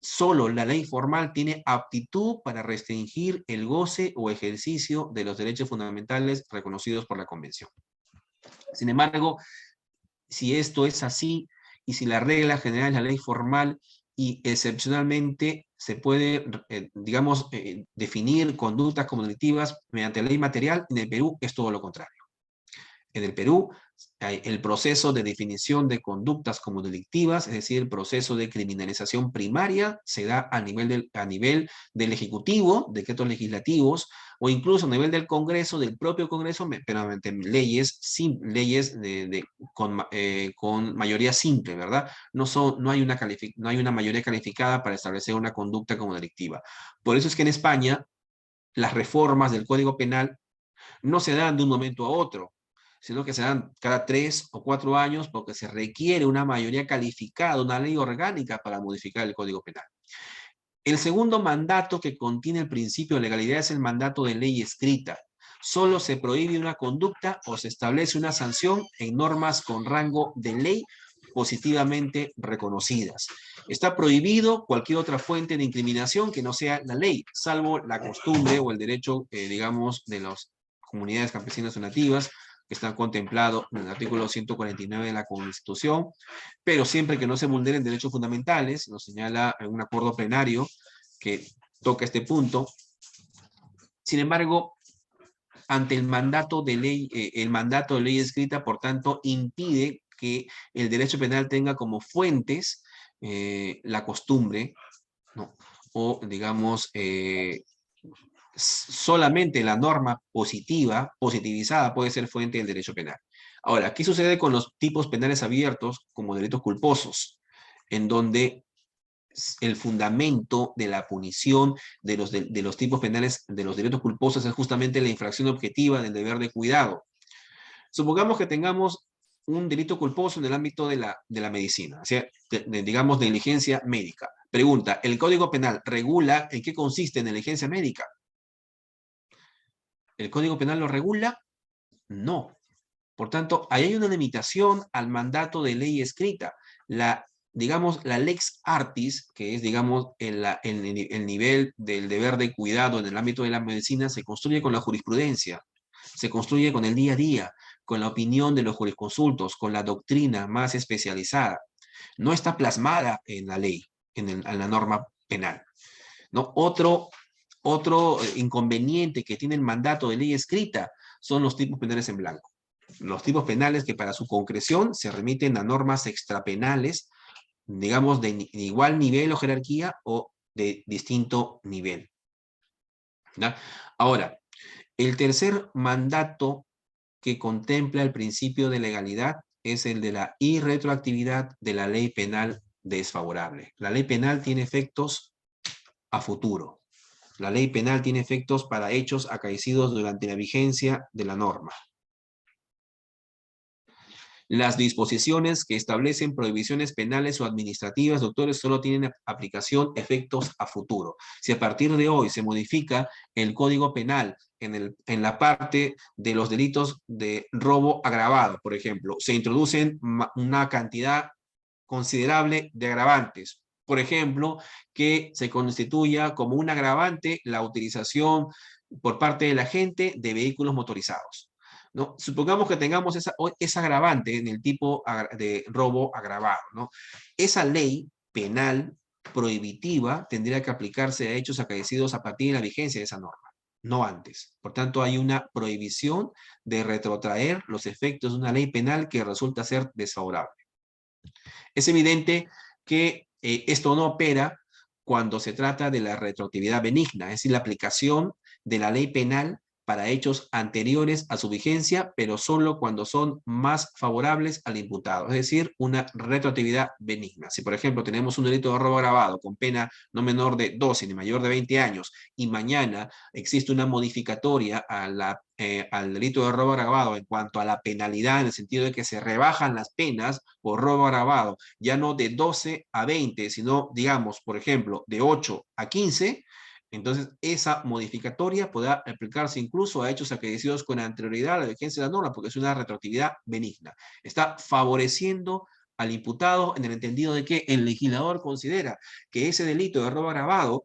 solo la ley formal tiene aptitud para restringir el goce o ejercicio de los derechos fundamentales reconocidos por la Convención. Sin embargo, si esto es así y si la regla general es la ley formal y excepcionalmente se puede, digamos, definir conductas como delictivas mediante ley material, en el Perú es todo lo contrario. En el Perú, el proceso de definición de conductas como delictivas, es decir, el proceso de criminalización primaria, se da a nivel del Ejecutivo, decretos legislativos, o incluso a nivel del Congreso, del propio Congreso, pero mediante leyes con mayoría simple, ¿verdad? No hay una mayoría calificada para establecer una conducta como delictiva. Por eso es que en España, las reformas del Código Penal no se dan de un momento a otro, sino que se dan cada 3 o 4 años porque se requiere una mayoría calificada, una ley orgánica para modificar el Código Penal. El segundo mandato que contiene el principio de legalidad es el mandato de ley escrita. Solo se prohíbe una conducta o se establece una sanción en normas con rango de ley positivamente reconocidas. Está prohibido cualquier otra fuente de incriminación que no sea la ley, salvo la costumbre o el derecho, digamos, de las comunidades campesinas o nativas, que están contemplados en el artículo 149 de la Constitución, pero siempre que no se vulneren derechos fundamentales, nos señala en un acuerdo plenario que toca este punto. Sin embargo, ante el mandato de ley escrita, por tanto, impide que el derecho penal tenga como fuentes la costumbre, ¿no? O, digamos, solamente la norma positivizada puede ser fuente del derecho penal. Ahora, ¿qué sucede con los tipos penales abiertos como delitos culposos? En donde el fundamento de la punición de los tipos penales de los delitos culposos es justamente la infracción objetiva del deber de cuidado. Supongamos que tengamos un delito culposo en el ámbito de la medicina, o sea, digamos, negligencia médica. Pregunta, ¿el Código Penal regula en qué consiste negligencia médica? ¿El Código Penal lo regula? No. Por tanto, ahí hay una limitación al mandato de ley escrita. Digamos, la lex artis, que es, digamos, el nivel del deber de cuidado en el ámbito de la medicina, se construye con la jurisprudencia, se construye con el día a día, con la opinión de los jurisconsultos, con la doctrina más especializada. No está plasmada en la ley, en la norma penal, ¿no? Otro inconveniente que tiene el mandato de ley escrita son los tipos penales en blanco. Los tipos penales que para su concreción se remiten a normas extrapenales, digamos, de igual nivel o jerarquía o de distinto nivel. ¿Ya? Ahora, el tercer mandato que contempla el principio de legalidad es el de la irretroactividad de la ley penal desfavorable. La ley penal tiene efectos a futuro. La ley penal tiene efectos para hechos acaecidos durante la vigencia de la norma. Las disposiciones que establecen prohibiciones penales o administrativas, doctores, solo tienen aplicación efectos a futuro. Si a partir de hoy se modifica el Código Penal en la parte de los delitos de robo agravado, por ejemplo, se introducen una cantidad considerable de agravantes. Por ejemplo, que se constituya como un agravante la utilización por parte de la gente de vehículos motorizados, ¿no? Supongamos que tengamos esa agravante en el tipo de robo agravado, ¿no? Esa ley penal prohibitiva tendría que aplicarse a hechos acaecidos a partir de la vigencia de esa norma, no antes. Por tanto, hay una prohibición de retrotraer los efectos de una ley penal que resulta ser desfavorable. Es evidente que esto no opera cuando se trata de la retroactividad benigna, es decir, la aplicación de la ley penal para hechos anteriores a su vigencia, pero solo cuando son más favorables al imputado, es decir, una retroactividad benigna. Si, por ejemplo, tenemos un delito de robo agravado con pena no menor de 12 ni mayor de 20 años y mañana existe una modificatoria al delito de robo agravado en cuanto a la penalidad, en el sentido de que se rebajan las penas por robo agravado, ya no de 12 a 20, sino, digamos, por ejemplo, de 8 a 15, entonces esa modificatoria podrá aplicarse incluso a hechos acaecidos con anterioridad a la vigencia de la norma, porque es una retroactividad benigna. Está favoreciendo al imputado en el entendido de que el legislador considera que ese delito de robo agravado,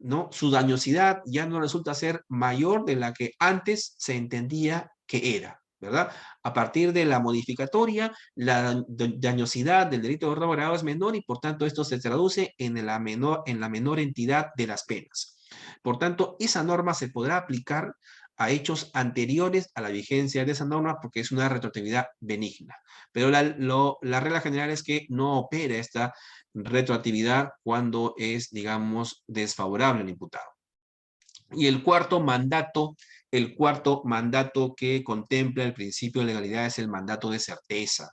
¿no?, su dañosidad ya no resulta ser mayor de la que antes se entendía que era, ¿verdad? A partir de la modificatoria, la dañosidad del delito de robo agravado es menor y por tanto esto se traduce en la menor entidad de las penas. Por tanto, esa norma se podrá aplicar a hechos anteriores a la vigencia de esa norma porque es una retroactividad benigna. Pero la regla general es que no opera esta retroactividad cuando es, digamos, desfavorable al imputado. Y el cuarto mandato que contempla el principio de legalidad es el mandato de certeza.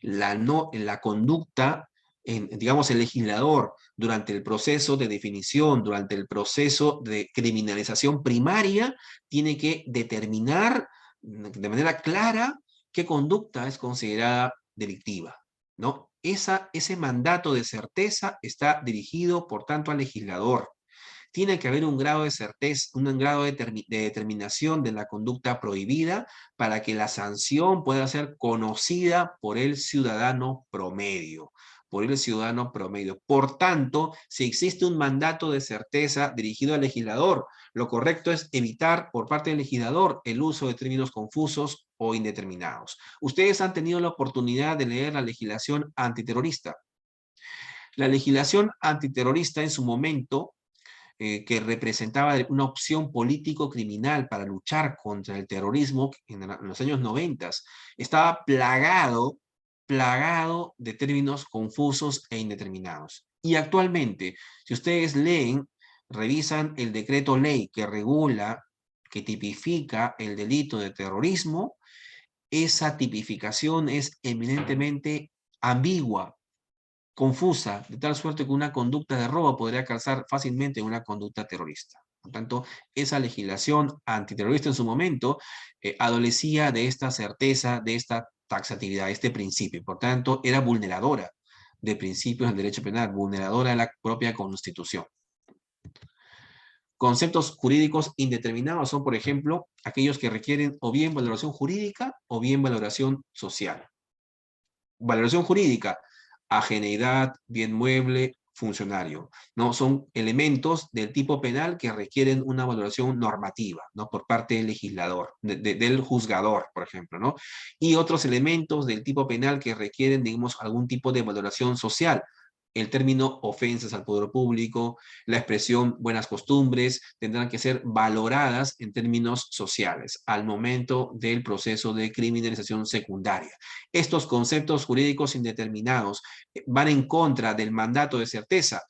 La conducta, digamos, el legislador durante el proceso de definición, durante el proceso de criminalización primaria, tiene que determinar de manera clara qué conducta es considerada delictiva, ¿no? Ese mandato de certeza está dirigido, por tanto, al legislador. Tiene que haber un grado de certeza, un grado de determinación de la conducta prohibida para que la sanción pueda ser conocida por el ciudadano promedio. Por el ciudadano promedio. Por tanto, si existe un mandato de certeza dirigido al legislador, lo correcto es evitar por parte del legislador el uso de términos confusos o indeterminados. Ustedes han tenido la oportunidad de leer la legislación antiterrorista. La legislación antiterrorista en su momento, que representaba una opción político-criminal para luchar contra el terrorismo en los años 90, estaba plagado de términos confusos e indeterminados. Y actualmente, si ustedes revisan el decreto ley que regula, que tipifica el delito de terrorismo, esa tipificación es eminentemente ambigua, confusa, de tal suerte que una conducta de robo podría calzar fácilmente en una conducta terrorista. Por tanto, esa legislación antiterrorista en su momento adolecía de esta certeza, de esta taxatividad, este principio. Por tanto, era vulneradora de principios del derecho penal, vulneradora de la propia Constitución. Conceptos jurídicos indeterminados son, por ejemplo, aquellos que requieren o bien valoración jurídica o bien valoración social. Valoración jurídica: ajeneidad, bien mueble, funcionario, ¿no? Son elementos del tipo penal que requieren una valoración normativa, ¿no?, por parte del legislador, del juzgador, por ejemplo, ¿no? Y otros elementos del tipo penal que requieren, digamos, algún tipo de valoración social. El término ofensas al poder público, la expresión buenas costumbres, tendrán que ser valoradas en términos sociales al momento del proceso de criminalización secundaria. Estos conceptos jurídicos indeterminados van en contra del mandato de certeza.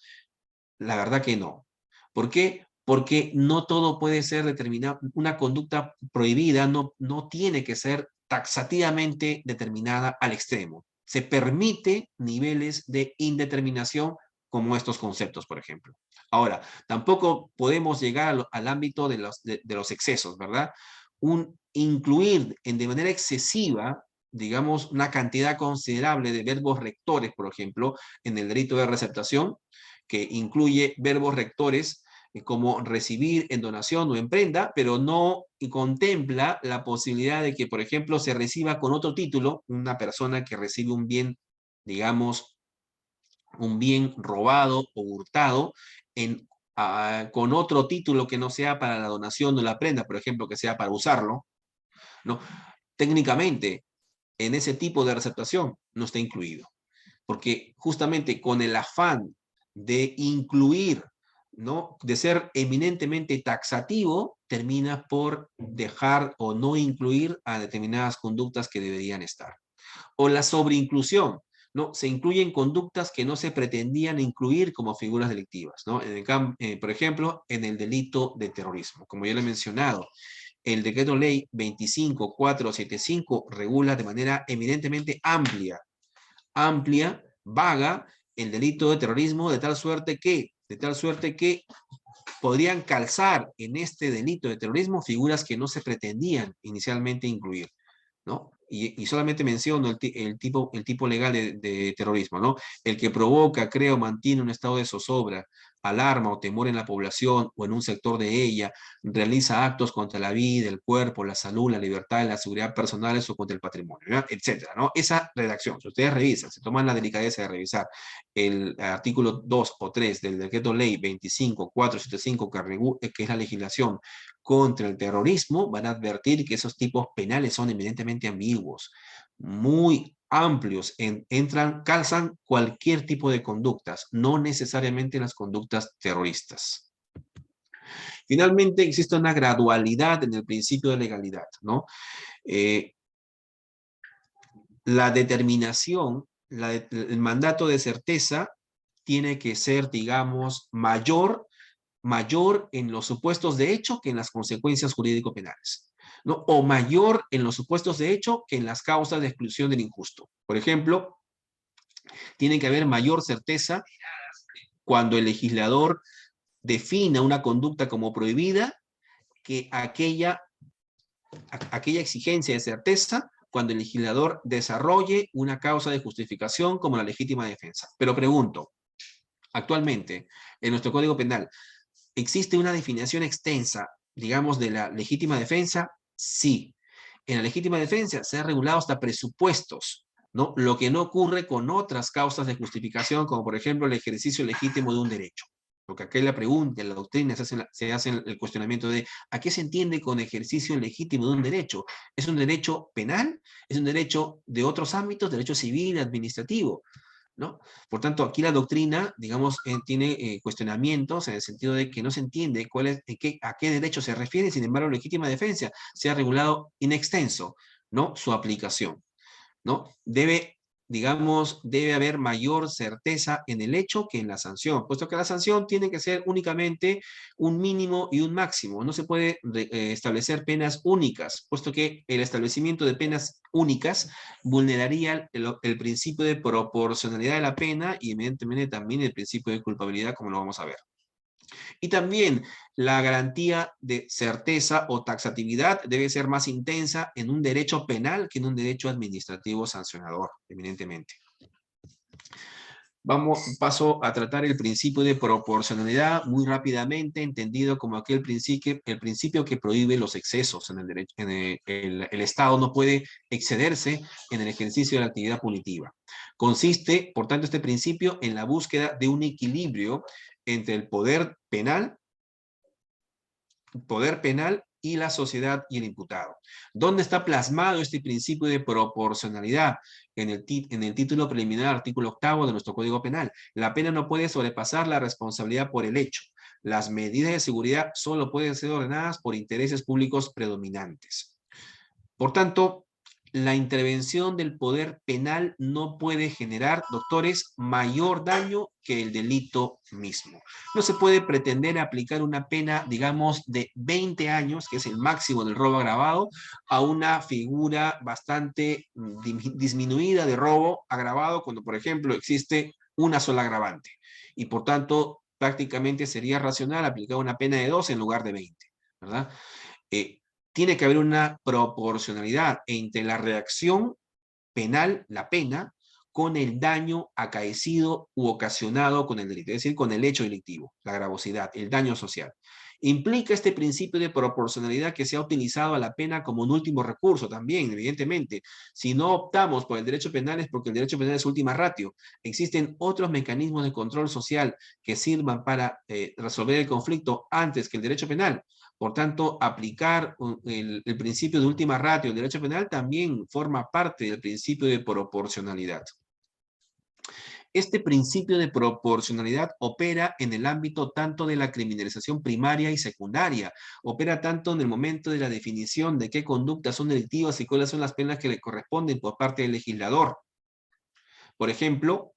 La verdad que no. ¿Por qué? Porque no todo puede ser determinado. Una conducta prohibida no tiene que ser taxativamente determinada al extremo. Se permite niveles de indeterminación como estos conceptos, por ejemplo. Ahora, tampoco podemos llegar al ámbito de los excesos, ¿verdad? Incluir de manera excesiva, digamos, una cantidad considerable de verbos rectores, por ejemplo, en el delito de receptación, que incluye verbos rectores como recibir en donación o en prenda, pero no contempla la posibilidad de que, por ejemplo, se reciba con otro título una persona que recibe un bien, digamos, un bien robado o hurtado con otro título que no sea para la donación o la prenda, por ejemplo, que sea para usarlo, ¿no? Técnicamente, en ese tipo de receptación no está incluido, porque justamente con el afán de incluir, ¿no?, de ser eminentemente taxativo, termina por dejar o no incluir a determinadas conductas que deberían estar. O la sobreinclusión, ¿no? Se incluyen conductas que no se pretendían incluir como figuras delictivas, ¿no? Por ejemplo, en el delito de terrorismo, como ya lo he mencionado. el decreto ley 25475 regula de manera eminentemente amplia, vaga, el delito de terrorismo de tal suerte que podrían calzar en este delito de terrorismo figuras que no se pretendían inicialmente incluir, ¿no? Y solamente menciono el tipo legal de terrorismo, ¿no? El que provoca, crea o mantiene un estado de zozobra, alarma o temor en la población o en un sector de ella, realiza actos contra la vida, el cuerpo, la salud, la libertad, la seguridad personales o contra el patrimonio, ¿no? Etcétera, ¿no? Esa redacción, si ustedes revisan, se toman la delicadeza de revisar el artículo 2 o 3 del decreto ley 25475, que es la legislación contra el terrorismo, van a advertir que esos tipos penales son eminentemente ambiguos, muy amplios, calzan cualquier tipo de conductas, no necesariamente las conductas terroristas. Finalmente, existe una gradualidad en el principio de legalidad, ¿no? La determinación, el mandato de certeza tiene que ser, digamos, mayor en los supuestos de hecho que en las consecuencias jurídico-penales, ¿no? O mayor en los supuestos de hecho que en las causas de exclusión del injusto. Por ejemplo, tiene que haber mayor certeza cuando el legislador defina una conducta como prohibida que aquella exigencia de certeza cuando el legislador desarrolle una causa de justificación como la legítima defensa. Pero pregunto, actualmente, en nuestro Código Penal, ¿existe una definición extensa, digamos, de la legítima defensa? Sí. En la legítima defensa se han regulado hasta presupuestos, ¿no? Lo que no ocurre con otras causas de justificación, como por ejemplo el ejercicio legítimo de un derecho. Porque acá la pregunta, en la doctrina se hace el cuestionamiento de ¿a qué se entiende con ejercicio legítimo de un derecho? ¿Es un derecho penal? ¿Es un derecho de otros ámbitos, derecho civil, administrativo? ¿No? Por tanto, aquí la doctrina, digamos, tiene cuestionamientos en el sentido de que no se entiende a qué derecho se refiere, sin embargo, legítima defensa se ha regulado in extenso, ¿no? Su aplicación, ¿no? Debe haber mayor certeza en el hecho que en la sanción, puesto que la sanción tiene que ser únicamente un mínimo y un máximo. No se puede establecer penas únicas, puesto que el establecimiento de penas únicas vulneraría el principio de proporcionalidad de la pena y evidentemente también el principio de culpabilidad, como lo vamos a ver. Y también la garantía de certeza o taxatividad debe ser más intensa en un derecho penal que en un derecho administrativo sancionador, evidentemente. Paso a tratar el principio de proporcionalidad muy rápidamente, entendido como el principio que prohíbe los excesos en el derecho. El Estado no puede excederse en el ejercicio de la actividad punitiva. Consiste, por tanto, este principio en la búsqueda de un equilibrio entre el poder penal y la sociedad y el imputado. ¿Dónde está plasmado este principio de proporcionalidad? En el título preliminar, artículo 8 de nuestro Código Penal. La pena no puede sobrepasar la responsabilidad por el hecho. Las medidas de seguridad solo pueden ser ordenadas por intereses públicos predominantes. Por tanto, la intervención del poder penal no puede generar, doctores, mayor daño que el delito mismo. No se puede pretender aplicar una pena, digamos, de 20 años, que es el máximo del robo agravado, a una figura bastante disminuida de robo agravado cuando, por ejemplo, existe una sola agravante. Y por tanto, prácticamente sería racional aplicar una pena de 2 en lugar de 20, ¿verdad? Tiene que haber una proporcionalidad entre la reacción penal, la pena, con el daño acaecido u ocasionado con el delito, es decir, con el hecho delictivo, la gravosidad, el daño social. Implica este principio de proporcionalidad que se ha utilizado a la pena como un último recurso también, evidentemente. Si no optamos por el derecho penal es porque el derecho penal es última ratio. Existen otros mecanismos de control social que sirvan para resolver el conflicto antes que el derecho penal. Por tanto, aplicar el principio de última ratio del derecho penal también forma parte del principio de proporcionalidad. Este principio de proporcionalidad opera en el ámbito tanto de la criminalización primaria y secundaria, opera tanto en el momento de la definición de qué conductas son delictivas y cuáles son las penas que le corresponden por parte del legislador. Por ejemplo,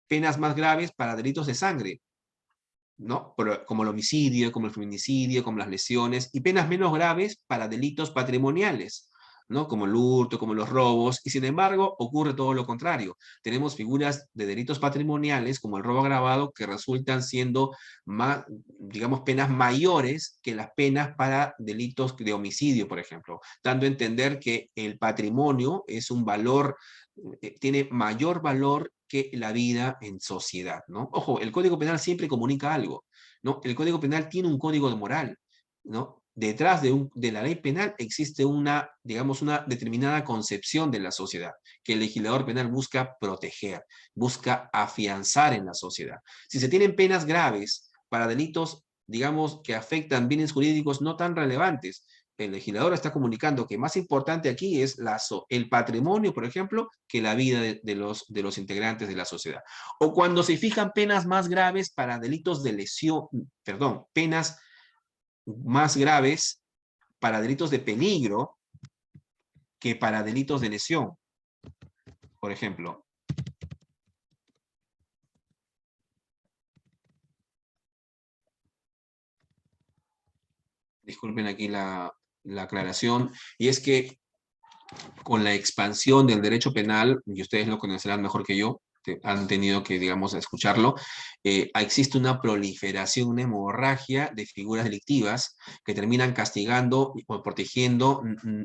penas más graves para delitos de sangre. ¿no? Como el homicidio, como el feminicidio, como las lesiones, y penas menos graves para delitos patrimoniales, ¿no? Como el hurto, como los robos, y sin embargo ocurre todo lo contrario. Tenemos figuras de delitos patrimoniales, como el robo agravado, que resultan siendo más, digamos, penas mayores que las penas para delitos de homicidio, por ejemplo, dando a entender que el patrimonio es un valor, tiene mayor valor que la vida en sociedad, ¿no? Ojo, el Código Penal siempre comunica algo, ¿no? El Código Penal tiene un código de moral, ¿no? Detrás de la ley penal existe una, digamos, una determinada concepción de la sociedad que el legislador penal busca proteger, busca afianzar en la sociedad. Si se tienen penas graves para delitos, digamos, que afectan bienes jurídicos no tan relevantes, el legislador está comunicando que más importante aquí es el patrimonio, por ejemplo, que la vida de los integrantes de la sociedad. O cuando se fijan penas más graves para delitos de lesión, perdón, penas más graves para delitos de peligro que para delitos de lesión. Por ejemplo, disculpen aquí la aclaración, y es que con la expansión del derecho penal, y ustedes lo conocerán mejor que yo, han tenido que, digamos, escucharlo, existe una proliferación, una hemorragia de figuras delictivas que terminan castigando o protegiendo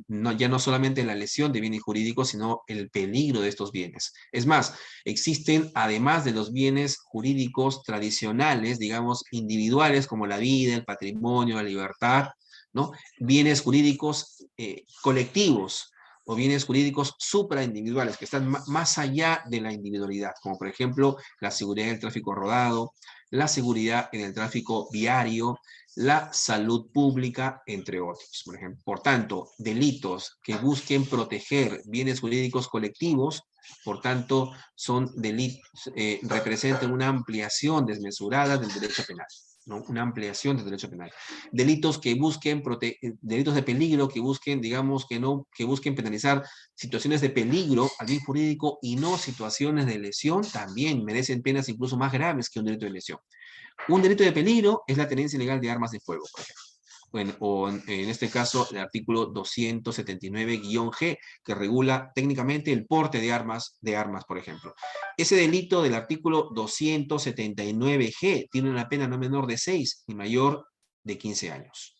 no, ya no solamente la lesión de bienes jurídicos, sino el peligro de estos bienes. Es más, existen, además de los bienes jurídicos tradicionales, digamos, individuales, como la vida, el patrimonio, la libertad, ¿no? Bienes jurídicos colectivos, o bienes jurídicos supraindividuales, que están más allá de la individualidad, como por ejemplo la seguridad en el tráfico rodado, la seguridad en el tráfico viario, la salud pública, entre otros. Por ejemplo, por tanto, delitos que busquen proteger bienes jurídicos colectivos, por tanto, son delitos, representan una ampliación desmesurada del derecho penal. ¿No? Una ampliación del derecho penal. Delitos que busquen, delitos de peligro, que busquen, digamos, que busquen penalizar situaciones de peligro al bien jurídico y no situaciones de lesión, también merecen penas incluso más graves que un delito de lesión. Un delito de peligro es la tenencia ilegal de armas de fuego, por ejemplo. En este caso, el artículo 279-G, que regula técnicamente el porte de armas, por ejemplo. Ese delito del artículo 279-G tiene una pena no menor de 6 ni mayor de 15 años.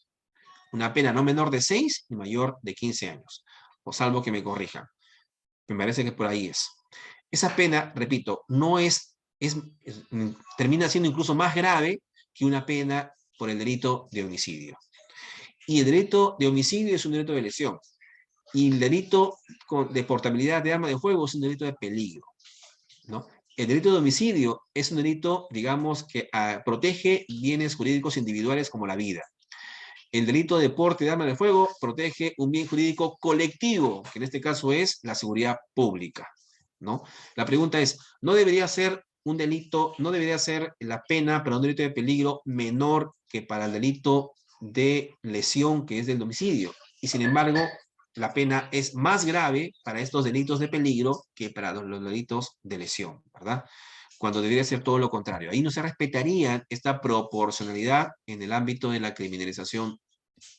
Una pena no menor de 6 ni mayor de 15 años. O salvo que me corrijan. Me parece que por ahí es. Esa pena, repito, no termina siendo incluso más grave que una pena por el delito de homicidio. Y el delito de homicidio es un delito de lesión. Y el delito de portabilidad de arma de fuego es un delito de peligro, ¿no? El delito de homicidio es un delito, digamos, que protege bienes jurídicos individuales como la vida. El delito de porte de arma de fuego protege un bien jurídico colectivo, que en este caso es la seguridad pública, ¿no? La pregunta es, ¿no debería ser un delito, no debería ser la pena para un delito de peligro menor que para el delito de lesión, que es del homicidio? Y sin embargo, la pena es más grave para estos delitos de peligro que para los delitos de lesión, ¿verdad? Cuando debería ser todo lo contrario. Ahí no se respetaría esta proporcionalidad en el ámbito de la criminalización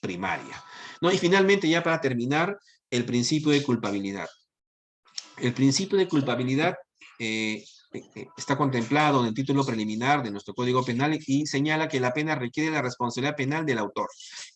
primaria, ¿no? Y finalmente, ya para terminar, el principio de culpabilidad. El principio de culpabilidad está contemplado en el título preliminar de nuestro Código Penal y señala que la pena requiere la responsabilidad penal del autor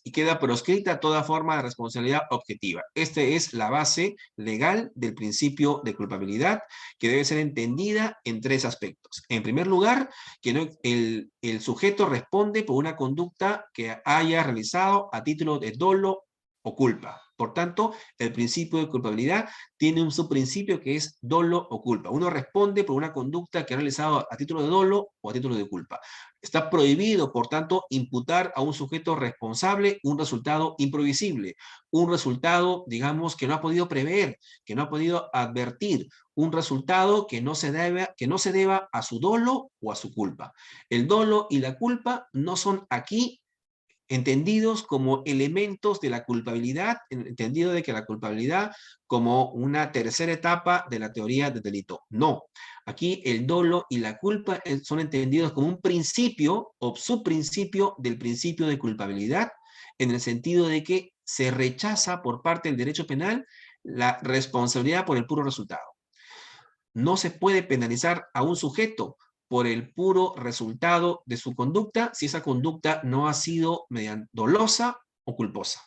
y queda proscrita toda forma de responsabilidad objetiva. Esta es la base legal del principio de culpabilidad, que debe ser entendida en tres aspectos. En primer lugar, que no, el sujeto responde por una conducta que haya realizado a título de dolo o culpa. Por tanto, el principio de culpabilidad tiene un subprincipio que es dolo o culpa. Uno responde por una conducta que ha realizado a título de dolo o a título de culpa. Está prohibido, por tanto, imputar a un sujeto responsable un resultado imprevisible, un resultado, digamos, que no ha podido prever, que no ha podido advertir, un resultado que no se deba a su dolo o a su culpa. El dolo y la culpa no son aquí entendidos como elementos de la culpabilidad, entendido de que la culpabilidad como una tercera etapa de la teoría del delito. No, aquí el dolo y la culpa son entendidos como un principio o subprincipio del principio de culpabilidad, en el sentido de que se rechaza por parte del derecho penal la responsabilidad por el puro resultado. No se puede penalizar a un sujeto por el puro resultado de su conducta si esa conducta no ha sido mediante dolosa o culposa.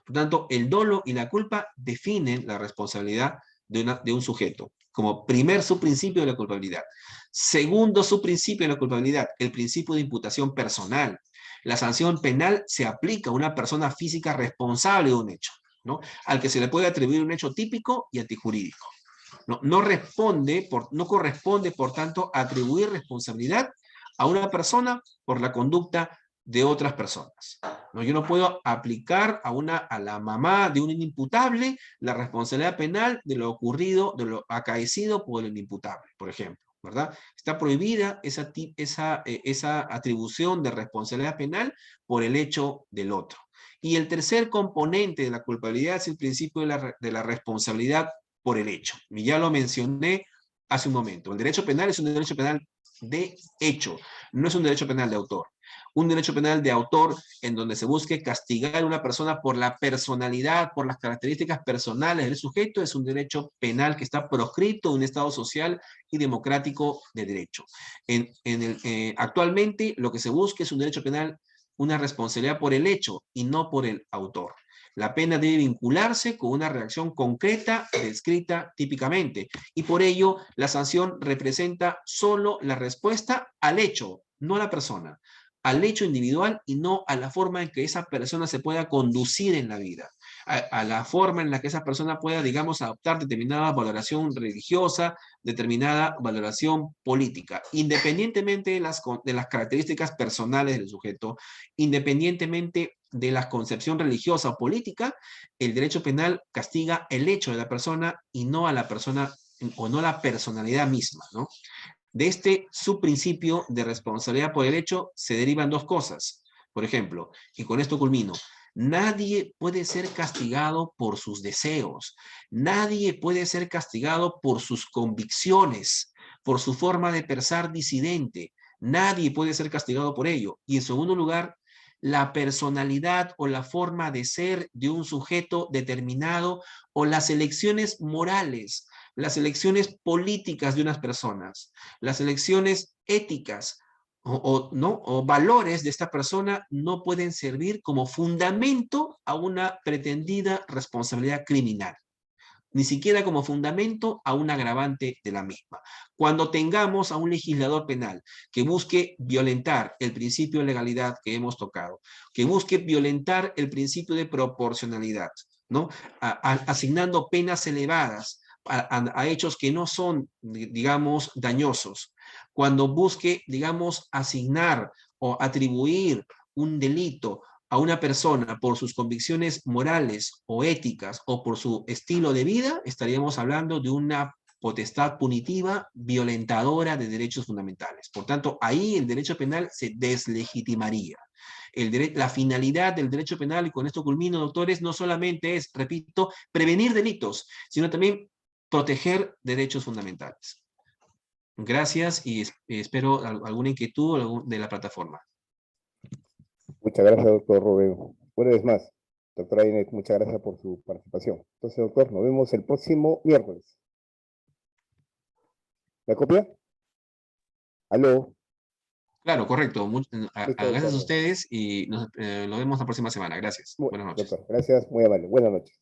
Por tanto, el dolo y la culpa definen la responsabilidad de un sujeto como primer subprincipio de la culpabilidad. Segundo subprincipio de la culpabilidad, el principio de imputación personal. La sanción penal se aplica a una persona física responsable de un hecho, ¿no? Al que se le puede atribuir un hecho típico y antijurídico. No corresponde, por tanto, atribuir responsabilidad a una persona por la conducta de otras personas. ¿No? Yo no puedo aplicar a la mamá de un inimputable la responsabilidad penal de lo ocurrido, de lo acaecido por el inimputable, por ejemplo, ¿verdad? Está prohibida esa atribución de responsabilidad penal por el hecho del otro. Y el tercer componente de la culpabilidad es el principio de la responsabilidad por el hecho. Y ya lo mencioné hace un momento. El derecho penal es un derecho penal de hecho, no es un derecho penal de autor. Un derecho penal de autor en donde se busque castigar a una persona por la personalidad, por las características personales del sujeto, es un derecho penal que está proscrito en un Estado social y democrático de derecho. Actualmente lo que se busca es un derecho penal, una responsabilidad por el hecho y no por el autor. La pena debe vincularse con una reacción concreta descrita típicamente, y por ello la sanción representa solo la respuesta al hecho, no a la persona, al hecho individual y no a la forma en que esa persona se pueda conducir en la vida, a la forma en la que esa persona pueda, digamos, adoptar determinada valoración religiosa, determinada valoración política, independientemente de las características personales del sujeto, independientemente de la concepción religiosa o política. El derecho penal castiga el hecho de la persona y no a la persona o no la personalidad misma, ¿no? De este subprincipio de responsabilidad por el hecho se derivan dos cosas. Por ejemplo, y con esto culmino, nadie puede ser castigado por sus deseos, nadie puede ser castigado por sus convicciones, por su forma de pensar disidente, nadie puede ser castigado por ello. Y en segundo lugar, la personalidad o la forma de ser de un sujeto determinado o las elecciones morales, las elecciones políticas de unas personas, las elecciones éticas o valores de esta persona no pueden servir como fundamento a una pretendida responsabilidad criminal, ni siquiera como fundamento a un agravante de la misma. Cuando tengamos a un legislador penal que busque violentar el principio de legalidad que hemos tocado, que busque violentar el principio de proporcionalidad, ¿no? Asignando penas elevadas a hechos que no son, digamos, dañosos, cuando busque, digamos, asignar o atribuir un delito a una persona por sus convicciones morales o éticas o por su estilo de vida, estaríamos hablando de una potestad punitiva violentadora de derechos fundamentales. Por tanto, ahí el derecho penal se deslegitimaría. La finalidad del derecho penal, y con esto culmino, doctores, no solamente es, repito, prevenir delitos, sino también proteger derechos fundamentales. Gracias y espero alguna inquietud de la plataforma. Muchas gracias, doctor Rubén. Una vez más, doctora Inés, muchas gracias por su participación. Entonces, doctor, nos vemos el próximo miércoles. ¿La copia? ¿Aló? Claro, correcto. Gracias a Listo, ustedes y nos vemos la próxima semana. Gracias. Buenas noches. doctor, gracias, muy amable. Buenas noches.